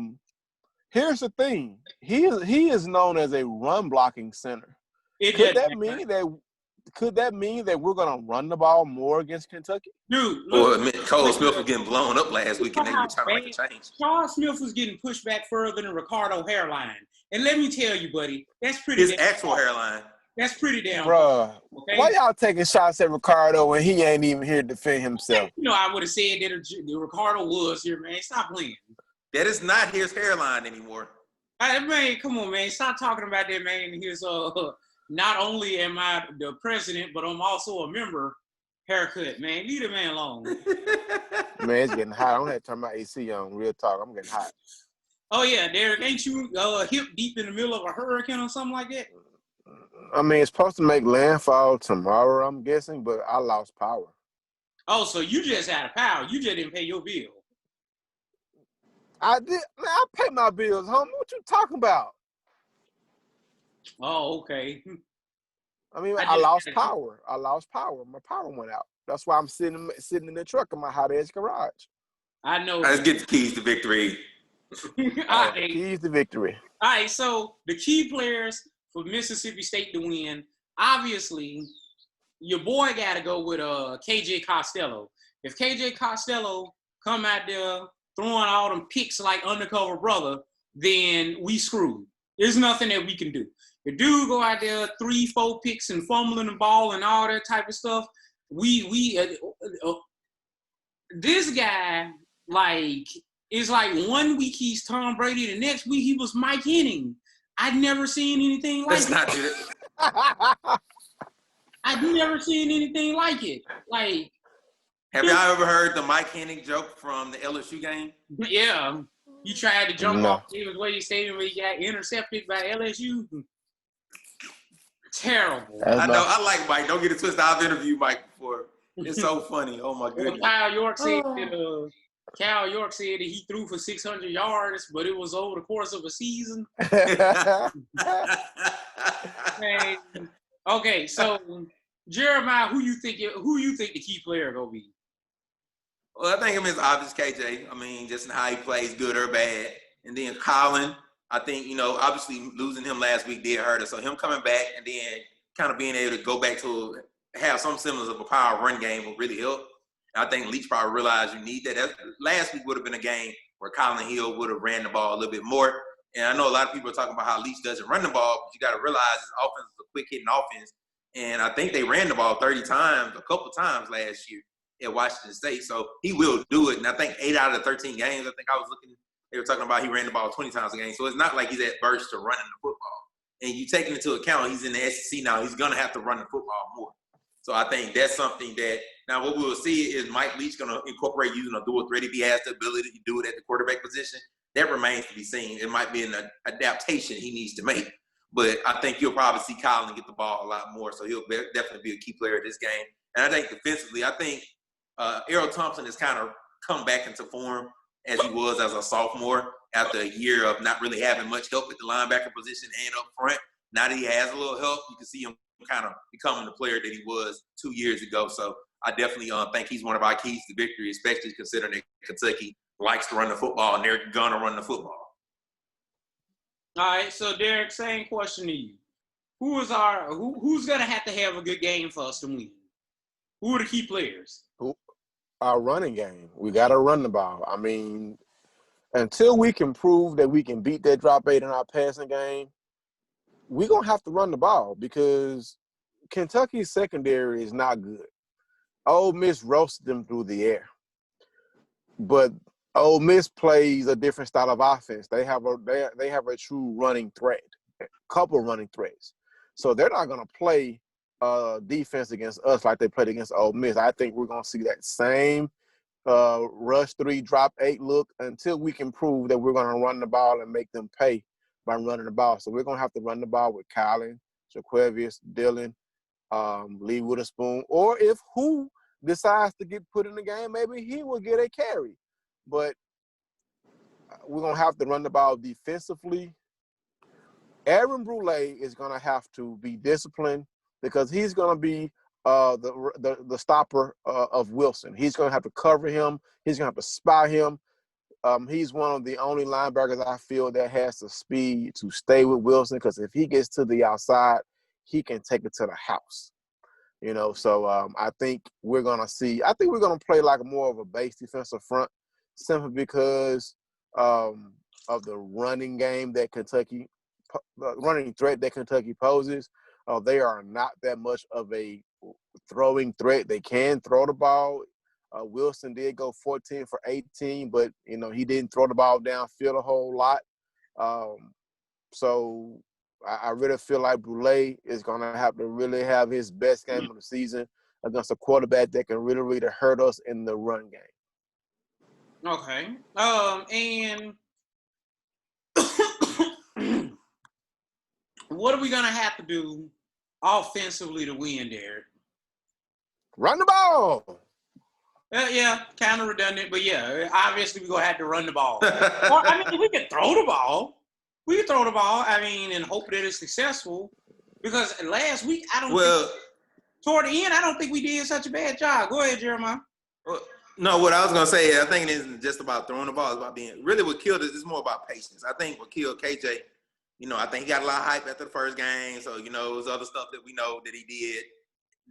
Here's the thing. He is known as a run blocking center. Could that mean that we're going to run the ball more against Kentucky? Dude, look, Cole Smith was getting blown up last week, and they were trying to make a change. Charles Smith was getting pushed back further than Ricardo hairline. And let me tell you, buddy, that's pretty. His actual hairline. That's pretty damn. Bruh, okay? Why y'all taking shots at Ricardo when he ain't even here to defend himself? You know, I would have said that Ricardo was here, man. Stop playing. That is not his hairline anymore. Man, come on, man. Stop talking about that, man. Here's not only am I the president, but I'm also a member haircut, man. Leave the man alone. Man, it's getting hot. I don't have to turn my AC on. Real talk, I'm getting hot. Oh, yeah, Derek, ain't you hip deep in the middle of a hurricane or something like that? I mean, it's supposed to make landfall tomorrow, I'm guessing, but I lost power. Oh, so you just had a power. You just didn't pay your bill. I did. Man, I pay my bills, homie. What you talking about? Oh, okay. I mean, I lost power. My power went out. That's why I'm sitting in the truck in my hot ass garage. I know. Let's get the keys to victory. Keys to victory. All right, so the key players for Mississippi State to win, obviously, your boy got to go with KJ Costello. If KJ Costello come out there throwing all them picks like undercover brother, then we screwed. There's nothing that we can do. The dude go out there 3-4 picks and fumbling the ball and all that type of stuff. This guy, like, it's like 1 week he's Tom Brady, the next week he was Mike Henning. I'd never seen anything like it. That's not true. I'd never seen anything like it. Like, have y'all ever heard the Mike Henning joke from the LSU game? Yeah, he tried to jump No. off Davis Wade Stadium where he got intercepted by LSU. Terrible. I know. I like Mike. Don't get it twisted. I've interviewed Mike before. It's so funny. Oh my goodness. Kyle York said that he threw for 600 yards, but it was over the course of a season. Okay, so Jeremiah, who you think the key player gonna be? Well, I think him is obvious KJ. I mean, just in how he plays, good or bad. And then Colin, I think, obviously losing him last week did hurt us. So him coming back and then kind of being able to go back to have some semblance of a power run game will really help. And I think Leach probably realized you need that. Last week would have been a game where Colin Hill would have ran the ball a little bit more. And I know a lot of people are talking about how Leach doesn't run the ball, but you got to realize his offense is a quick-hitting offense. And I think they ran the ball 30 times, a couple times last year at Washington State. So he will do it. And I think 8 out of the 13 games, I think I was looking, they were talking about he ran the ball 20 times a game. So it's not like he's at burst to running the football. And you take into account he's in the SEC now, he's going to have to run the football more. So I think that's something that, now what we will see is Mike Leach going to incorporate using a dual threat if he has the ability to do it at the quarterback position. That remains to be seen. It might be an adaptation he needs to make. But I think you'll probably see Colin get the ball a lot more. So he'll definitely be a key player in this game. And I think defensively, I think Errol Thompson has kind of come back into form as he was as a sophomore after a year of not really having much help at the linebacker position and up front. Now that he has a little help, you can see him kind of becoming the player that he was 2 years ago. So I definitely think he's one of our keys to victory, especially considering that Kentucky likes to run the football and they're going to run the football. All right, so Derek, same question to you. Who's going to have a good game for us to win? Who are the key players? Our running game. We got to run the ball. I mean, until we can prove that we can beat that drop 8 in our passing game, we're going to have to run the ball because Kentucky's secondary is not good. Ole Miss roasted them through the air. But Ole Miss plays a different style of offense. They have a true running threat, a couple running threats. So they're not going to play defense against us like they played against Ole Miss. I think we're going to see that same rush 3, drop 8 look until we can prove that we're going to run the ball and make them pay by running the ball. So we're going to have to run the ball with Colin, Jaquavius, Dylan, Lee Witherspoon, or if who decides to get put in the game, maybe he will get a carry. But we're going to have to run the ball defensively. Aaron Brule is going to have to be disciplined because he's going to be the stopper of Wilson. He's going to have to cover him. He's going to have to spy him. He's one of the only linebackers I feel that has the speed to stay with Wilson because if he gets to the outside, he can take it to the house. So I think we're going to play like more of a base defensive front simply because of the running game that Kentucky – the running threat that Kentucky poses. They are not that much of a throwing threat. They can throw the ball. Wilson did go 14 for 18, but, he didn't throw the ball downfield a whole lot. So I really feel like Brule is going to have to really have his best game of the season against a quarterback that can really, really hurt us in the run game. Okay. And what are we going to have to do offensively to win, Derek? Run the ball. Yeah, kind of redundant, but yeah, obviously we're going to have to run the ball. We can throw the ball. We can throw the ball, and hope that it's successful. Because last week, toward the end, I don't think we did such a bad job. Go ahead, Jeremiah. No, what I was going to say, I think it isn't just about throwing the ball. It's about being – really what killed us is more about patience. I think what killed KJ, I think he got a lot of hype after the first game. So, there's other stuff that we know that he did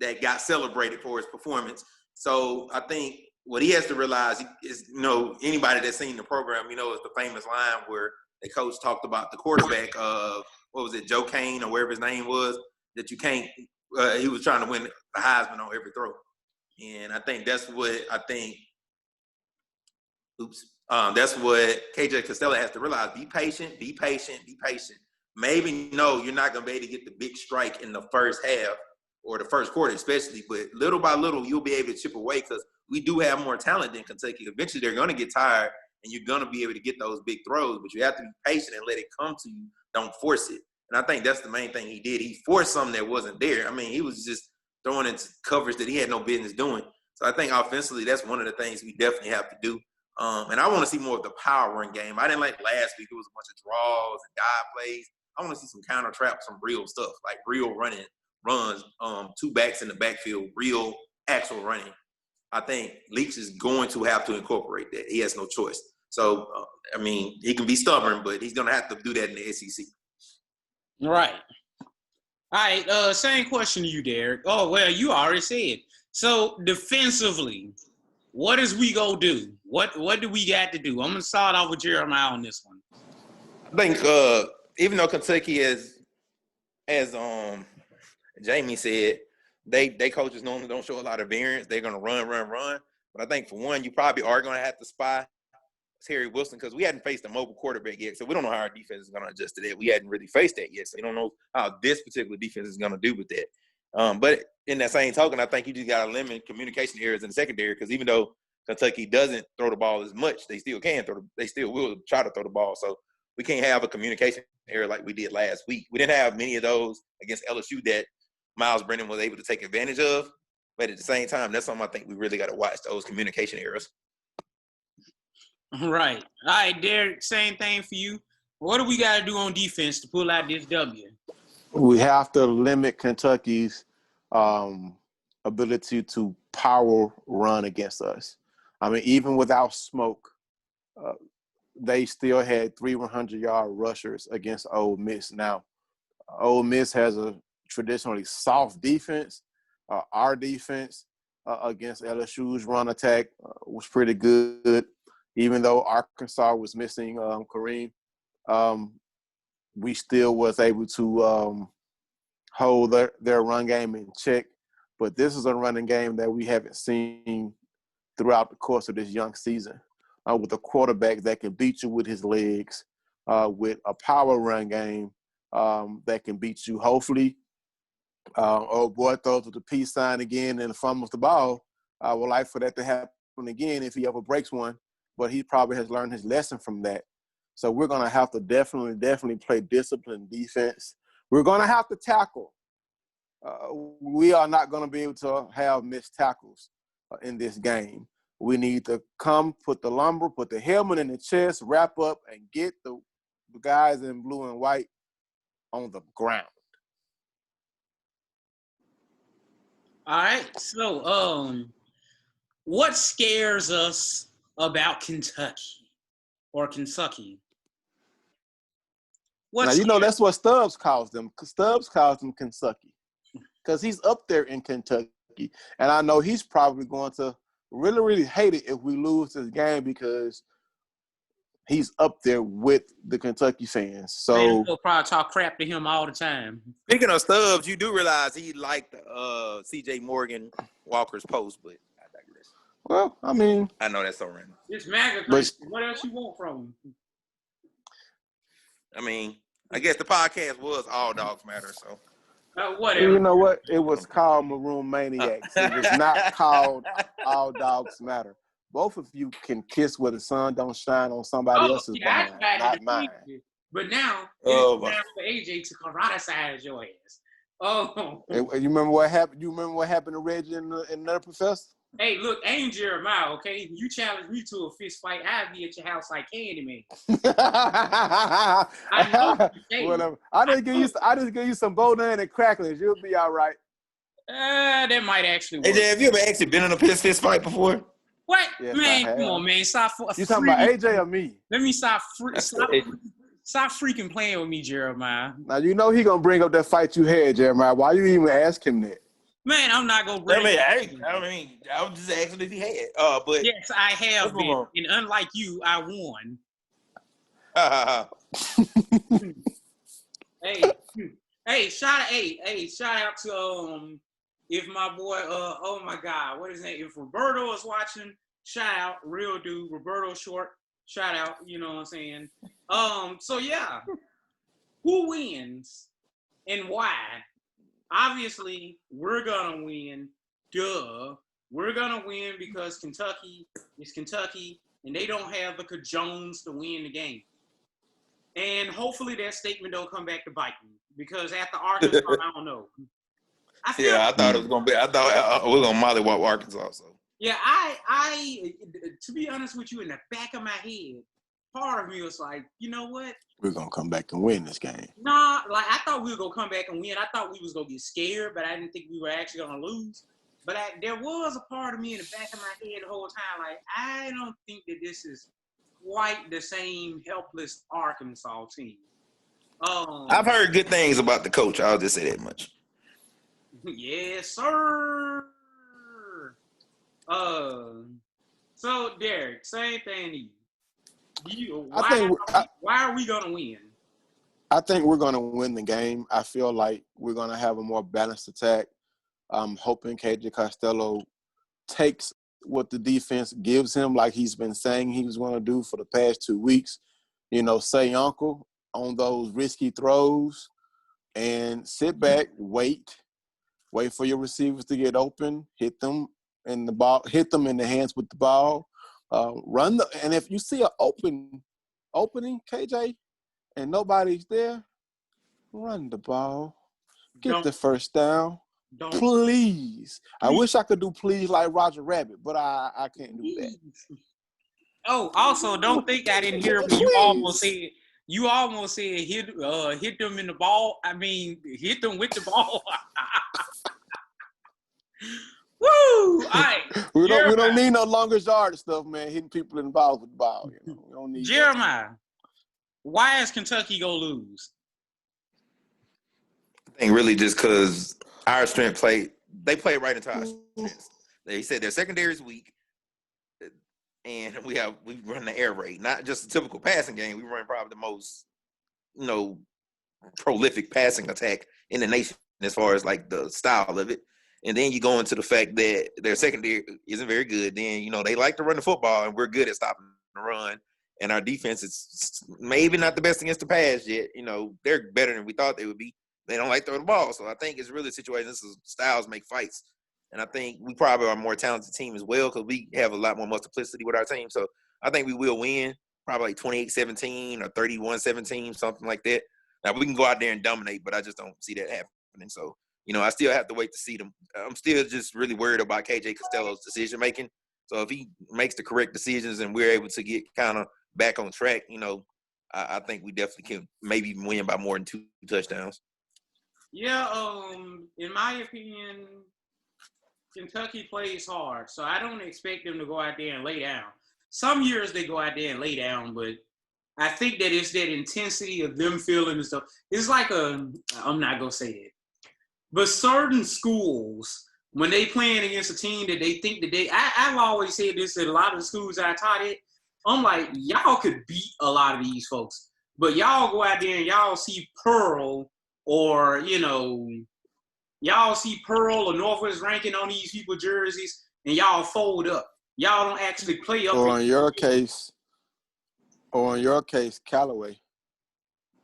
that got celebrated for his performance. So I think what he has to realize is, anybody that's seen the program, is the famous line where the coach talked about the quarterback of what was it, Joe Kane or wherever his name was, that you can't. He was trying to win the Heisman on every throw, and I think that's what that's what KJ Costello has to realize. Be patient, be patient, be patient. Maybe you're not gonna be able to get the big strike in the first half or the first quarter, especially, but little by little you'll be able to chip away because we do have more talent than Kentucky. Eventually they're gonna get tired and you're gonna be able to get those big throws, but you have to be patient and let it come to you. Don't force it. And I think that's the main thing he did. He forced something that wasn't there. I mean, he was just throwing into coverage that he had no business doing. So I think offensively, that's one of the things we definitely have to do. And I want to see more of the power run game. I didn't like last week. It was a bunch of draws and dive plays. I want to see some counter traps, some real stuff, like real running runs, two backs in the backfield, real actual running. I think Leach is going to have to incorporate that. He has no choice. So, I mean, he can be stubborn, but he's going to have to do that in the SEC. Right. All right. Same question to you, Derek. Oh, well, you already said. So, defensively, what is we going to do? What do we got to do? I'm going to start off with Jeremiah on this one. I think even though Kentucky is, as Jamie said, they coaches normally don't show a lot of variance. They're going to run. But I think for one, you probably are going to have to spy Terry Wilson because we hadn't faced a mobile quarterback yet. So we don't know how our defense is going to adjust to that. We hadn't really faced that yet. So we don't know how this particular defense is going to do with that. But in that same token, I think you just got to limit communication errors in the secondary because even though Kentucky doesn't throw the ball as much, they still will try to throw the ball. So we can't have a communication error like we did last week. We didn't have many of those against LSU that Miles Brennan was able to take advantage of. But at the same time, that's something I think we really got to watch, those communication errors. Right. All right, Derek, same thing for you. What do we got to do on defense to pull out this W? We have to limit Kentucky's ability to power run against us. I mean, even without Smoke, they still had 3 100-yard rushers against Ole Miss. Now, Ole Miss has a traditionally soft defense. Our defense against LSU's run attack was pretty good. Even though Arkansas was missing Kareem, we still was able to hold their run game in check. But this is a running game that we haven't seen throughout the course of this young season. With a quarterback that can beat you with his legs, with a power run game that can beat you. Hopefully, old boy throws with the peace sign again and fumbles the ball. I would like for that to happen again if he ever breaks one. But he probably has learned his lesson from that. So we're going to have to definitely play disciplined defense. We're going to have to tackle. We are not going to be able to have missed tackles in this game. We need to come, put the lumber, put the helmet in the chest, wrap up, and get the guys in blue and white on the ground. All right. So, what scares us about Kentucky or Kentucky? Now, that's what Stubbs calls them. Stubbs calls them Kentucky because he's up there in Kentucky. And I know he's probably going to really, really hate it if we lose this game because he's up there with the Kentucky fans. So man, he'll probably talk crap to him all the time. Speaking of Stubbs, you do realize he liked C.J. Morgan Walker's post, but I digress. Well, I mean, I know that's so random. It's MAGA country. What else you want from him? I mean, I guess the podcast was All Dogs Matter, so. Whatever. You know what? It was called Maroon Maniacs. It was not called All Dogs Matter. Both of you can kiss where the sun don't shine on somebody else's behind, not mine. But now, it's time for AJ to karate-size your ass. Oh. You remember what happened? You remember what happened to Reggie and another professor? Hey, look, I ain't Jeremiah, okay? You challenge me to a fist fight, I'll be at your house like Candyman. I know. Whatever. I just give you some boudin and cracklings. You'll be all right. That might actually work. AJ, have you ever actually been in a fist fight before? What? Yes, man, come on, man. Stop. You talking about AJ or me? Let me stop freaking playing with me, Jeremiah. Now, you know he going to bring up that fight you had, Jeremiah. Why you even ask him that? Man, I'm not going to bring I was just asking if he had. But yes, I have been. And unlike you, I won. Shout out to if my boy oh my God, what is that? If Roberto is watching, shout out, real dude, Roberto Short, shout out, you know what I'm saying? So yeah, who wins and why? Obviously, we're gonna win. Duh. We're gonna win because Kentucky is Kentucky, and they don't have the Jones to win the game. And hopefully that statement don't come back to bite me, because after Arkansas, I don't know. I thought it was gonna be. I thought we were gonna mollywop Arkansas. So yeah, I to be honest with you, in the back of my head, part of me was like, you know what? We're gonna come back and win this game. Nah, like I thought we were gonna come back and win. I thought we was gonna get scared, but I didn't think we were actually gonna lose. But there was a part of me in the back of my head the whole time, like, I don't think that this is quite the same helpless Arkansas team. I've heard good things about the coach. I'll just say that much. Yes, sir. So Derek, same thing to you. Why are we gonna win? I think we're gonna win the game. I feel like we're gonna have a more balanced attack. I'm hoping KJ Costello takes what the defense gives him, like he's been saying he was going to do for the past 2 weeks. You know, say uncle on those risky throws and sit back, wait for your receivers to get open, hit them in the hands with the ball, and if you see an opening, KJ, and nobody's there, run the ball, get the first down. Please. I wish I could do please like Roger Rabbit, but I can't do that. Oh, also, don't think I didn't hear when you almost said hit them in the ball. I mean, hit them with the ball. Woo! All right. We don't need no longer yard stuff, man. Hitting people in the balls with the ball. You know, we don't need Jeremiah, why is Kentucky gonna lose? I think really just because our strength played right into our strengths. They said their secondary is weak, and we run the air raid, not just a typical passing game. We run probably the most, prolific passing attack in the nation as far as like the style of it. And then you go into the fact that their secondary isn't very good. Then, they like to run the football, and we're good at stopping the run. And our defense is maybe not the best against the pass yet. They're better than we thought they would be. They don't like throwing the ball. So I think it's really a situation. This is styles make fights. And I think we probably are a more talented team as well because we have a lot more multiplicity with our team. So I think we will win probably like 28-17 or 31-17, something like that. Now, we can go out there and dominate, but I just don't see that happening. So, I still have to wait to see them. I'm still just really worried about KJ Costello's decision-making. So if he makes the correct decisions and we're able to get kind of back on track, I think we definitely can maybe win by more than 2 touchdowns. Yeah, in my opinion, Kentucky plays hard, so I don't expect them to go out there and lay down. Some years they go out there and lay down, but I think that it's that intensity of them feeling and stuff. It's like I'm not going to say it, but certain schools, when they playing against a team that they think that I've always said this at a lot of the schools I taught at, I'm like, y'all could beat a lot of these folks, but y'all go out there and y'all see Pearl or, y'all see Pearl or Northwest Ranking on these people's jerseys, and y'all fold up. Y'all don't actually play up. Or in your case, Callaway.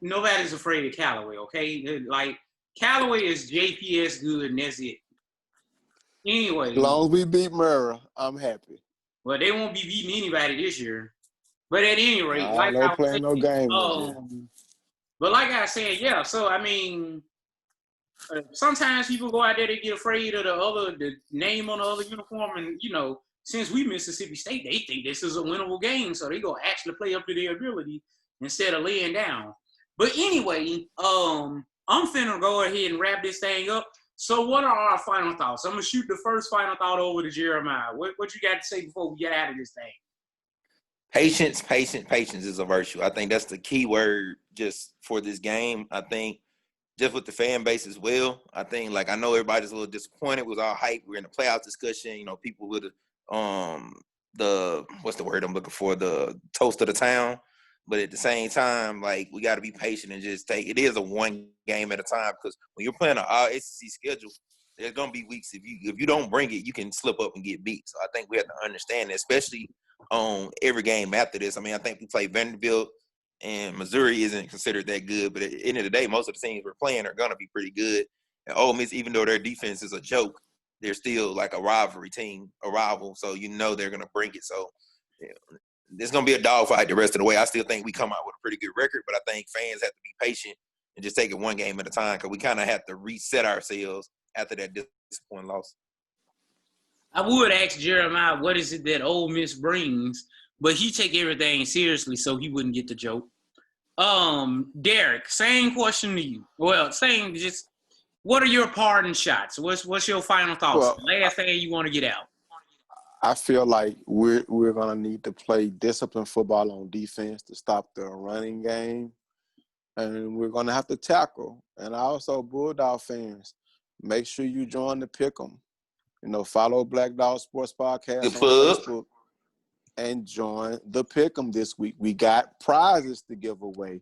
Nobody's afraid of Callaway, okay? Like, Callaway is JPS good, and that's it. Anyway. As long as we beat Murrah, I'm happy. Well, they won't be beating anybody this year. But at any rate, no game. But like I said, yeah, so, I mean, sometimes people go out there, they get afraid of the name on the other uniform, and, since we Mississippi State, they think this is a winnable game, so they go actually play up to their ability instead of laying down. But anyway, I'm finna go ahead and wrap this thing up. So what are our final thoughts? I'm gonna shoot the first final thought over to Jeremiah. What you got to say before we get out of this thing? Patience is a virtue. I think that's the key word just for this game. I think just with the fan base as well. I think, I know everybody's a little disappointed. It was all hype. We're in the playoff discussion. People with what's the word I'm looking for? The toast of the town. But at the same time, like, we got to be patient and just take it. Is a one game at a time, because when you're playing an all SEC schedule, there's gonna be weeks if you don't bring it, you can slip up and get beat. So I think we have to understand that, especially on every game after this. I mean, I think we play Vanderbilt and Missouri isn't considered that good, but at the end of the day, most of the teams we're playing are gonna be pretty good. And Ole Miss, even though their defense is a joke, they're still like a rivalry team, a rival. So they're gonna bring it. So there's gonna be a dogfight the rest of the way. I still think we come out with a pretty good record, but I think fans have to be patient and just take it one game at a time, because we kind of have to reset ourselves after that disappointing loss. I would ask Jeremiah what is it that Ole Miss brings, but he take everything seriously, so he wouldn't get the joke. Derek, same question to you. Well, just what are your parting shots? What's your final thoughts? Well, Last thing you want to get out. I feel like we're gonna need to play disciplined football on defense to stop the running game, and we're gonna have to tackle. And also, Bulldog fans, make sure you join the Pick'em. Follow Black Dog Sports Podcast on Facebook and join the Pick'em this week. We got prizes to give away.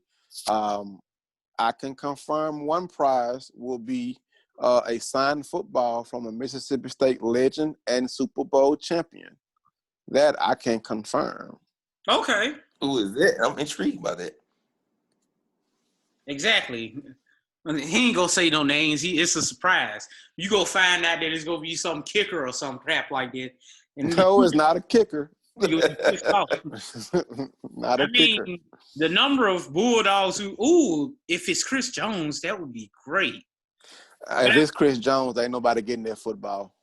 I can confirm one prize will be a signed football from a Mississippi State legend and Super Bowl champion. That I can confirm. Okay. Who is that? I'm intrigued by that. Exactly. He ain't gonna say no names. It's a surprise. You go find out that it's gonna be some kicker or some crap like that. And no, it's not a kicker. Not a kicker. The number of Bulldogs if it's Chris Jones, that would be great. If it's Chris Jones, ain't nobody getting that football.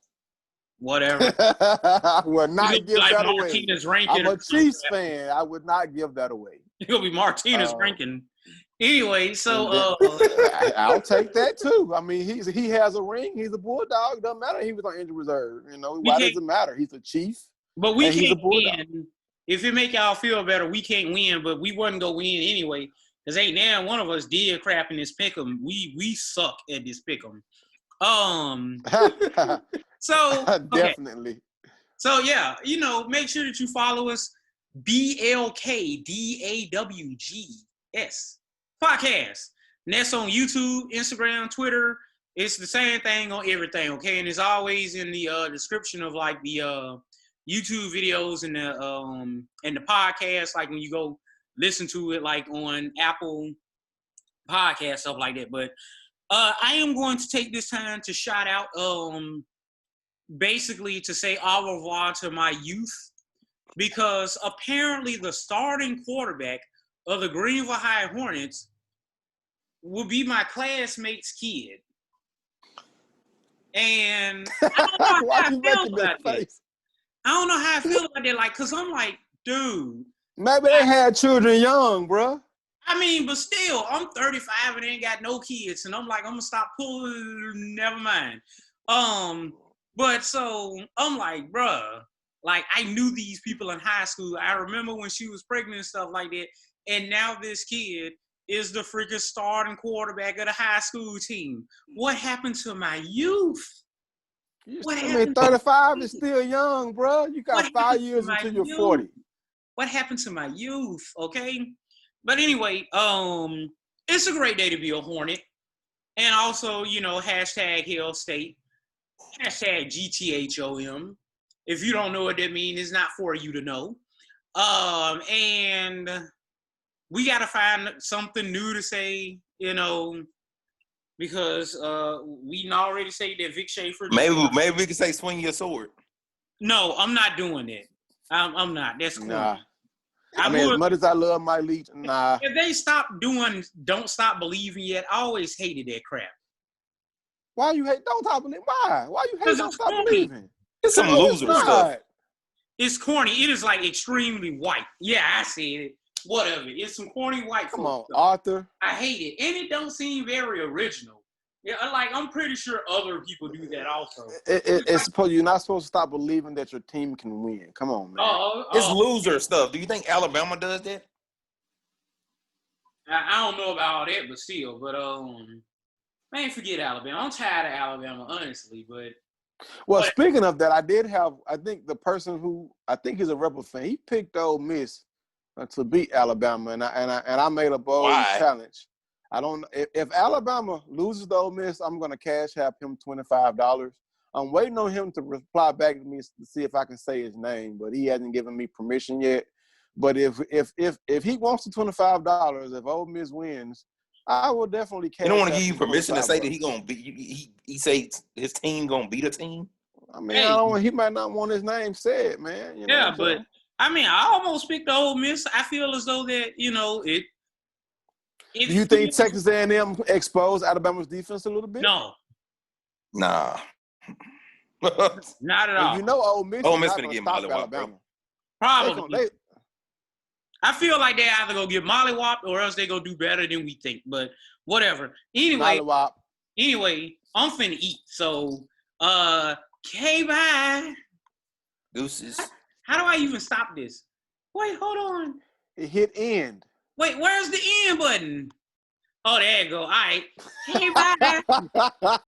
Whatever. I would not give like that Martinez away. Rankin I'm a Chiefs fan. I would not give that away. It'll be Martinez Rankin. Anyway, so I'll take that too. I mean, he has a ring. He's a Bulldog. Doesn't matter. He was on injury reserve. Why does it matter? He's a Chief. But we can't win. If it make y'all feel better, we can't win. But we wasn't gonna win anyway, because ain't now one of us did crap in this pick'em. We suck at this pick'em. So definitely. So yeah, make sure that you follow us. BLKDAWGS podcast. And that's on YouTube, Instagram, Twitter. It's the same thing on everything, okay? And it's always in the description of like the YouTube videos and the podcast, like when you go listen to it, like on Apple Podcast, stuff like that. But I am going to take this time to shout out, basically to say au revoir to my youth, because apparently the starting quarterback of the Greenville High Hornets will be my classmate's kid. And I don't know how I feel about that. I don't know how I feel about that. Like, because I'm like, dude. Maybe they had children young, bro. I mean, but still, I'm 35 and ain't got no kids. And I'm like, I'm going to stop pulling. Never mind. But so I'm like, bruh, like I knew these people in high school. I remember when she was pregnant and stuff like that. And now this kid is the freaking starting quarterback of the high school team. What happened to my youth? 35 is still young, bro. You got 5 years until you're 40. What happened to my youth? Okay. But anyway, it's a great day to be a Hornet. And also, hashtag Hell State. Hashtag GTHOM. If you don't know what that means, it's not for you to know. And we got to find something new to say, because we can already say that Vic Schaefer. Maybe we can say swing your sword. No, I'm not doing that. I'm not. That's cool. Nah. I mean, as much as I love my Leach, nah. If they stop doing Don't Stop Believing Yet, I always hated that crap. Why you hate Don't Stop Believing? Why? Why you hate Don't Stop Believing? It's some loser stuff. It's corny. It is like extremely white. Yeah, I said it. Whatever. It's some corny white. Come on, Arthur. I hate it. And it don't seem very original. Yeah, like I'm pretty sure other people do that also. You're not supposed to stop believing that your team can win. Come on, man. It's loser stuff. Do you think Alabama does that? I don't know about all that, but still. But man, forget Alabama. I'm tired of Alabama, honestly. But speaking of that, I think the person who I think he's a Rebel fan, he picked Ole Miss to beat Alabama, and I made a bold challenge. I don't. If Alabama loses to Ole Miss, I'm gonna cash app him $25. I'm waiting on him to reply back to me to see if I can say his name, but he hasn't given me permission yet. But if he wants the $25, if Ole Miss wins, I will definitely cash. You don't want to give you permission to say that he say his team gonna beat a team. I mean, he might not want his name said, man. You know, yeah, but I mean, I almost picked the Ole Miss. I feel as though that it. Do you think Texas A&M exposed Alabama's defense a little bit? No. Nah. Not at all. You know, Ole Miss gonna get stop Alabama. Probably. I feel like they either gonna get mollywopped or else they gonna do better than we think. But whatever. Anyway, I'm finna eat. So, bye. Deuces. How do I even stop this? Wait, hold on. It hit end. Wait, where's the end button? Oh, there you go. All right. Bye.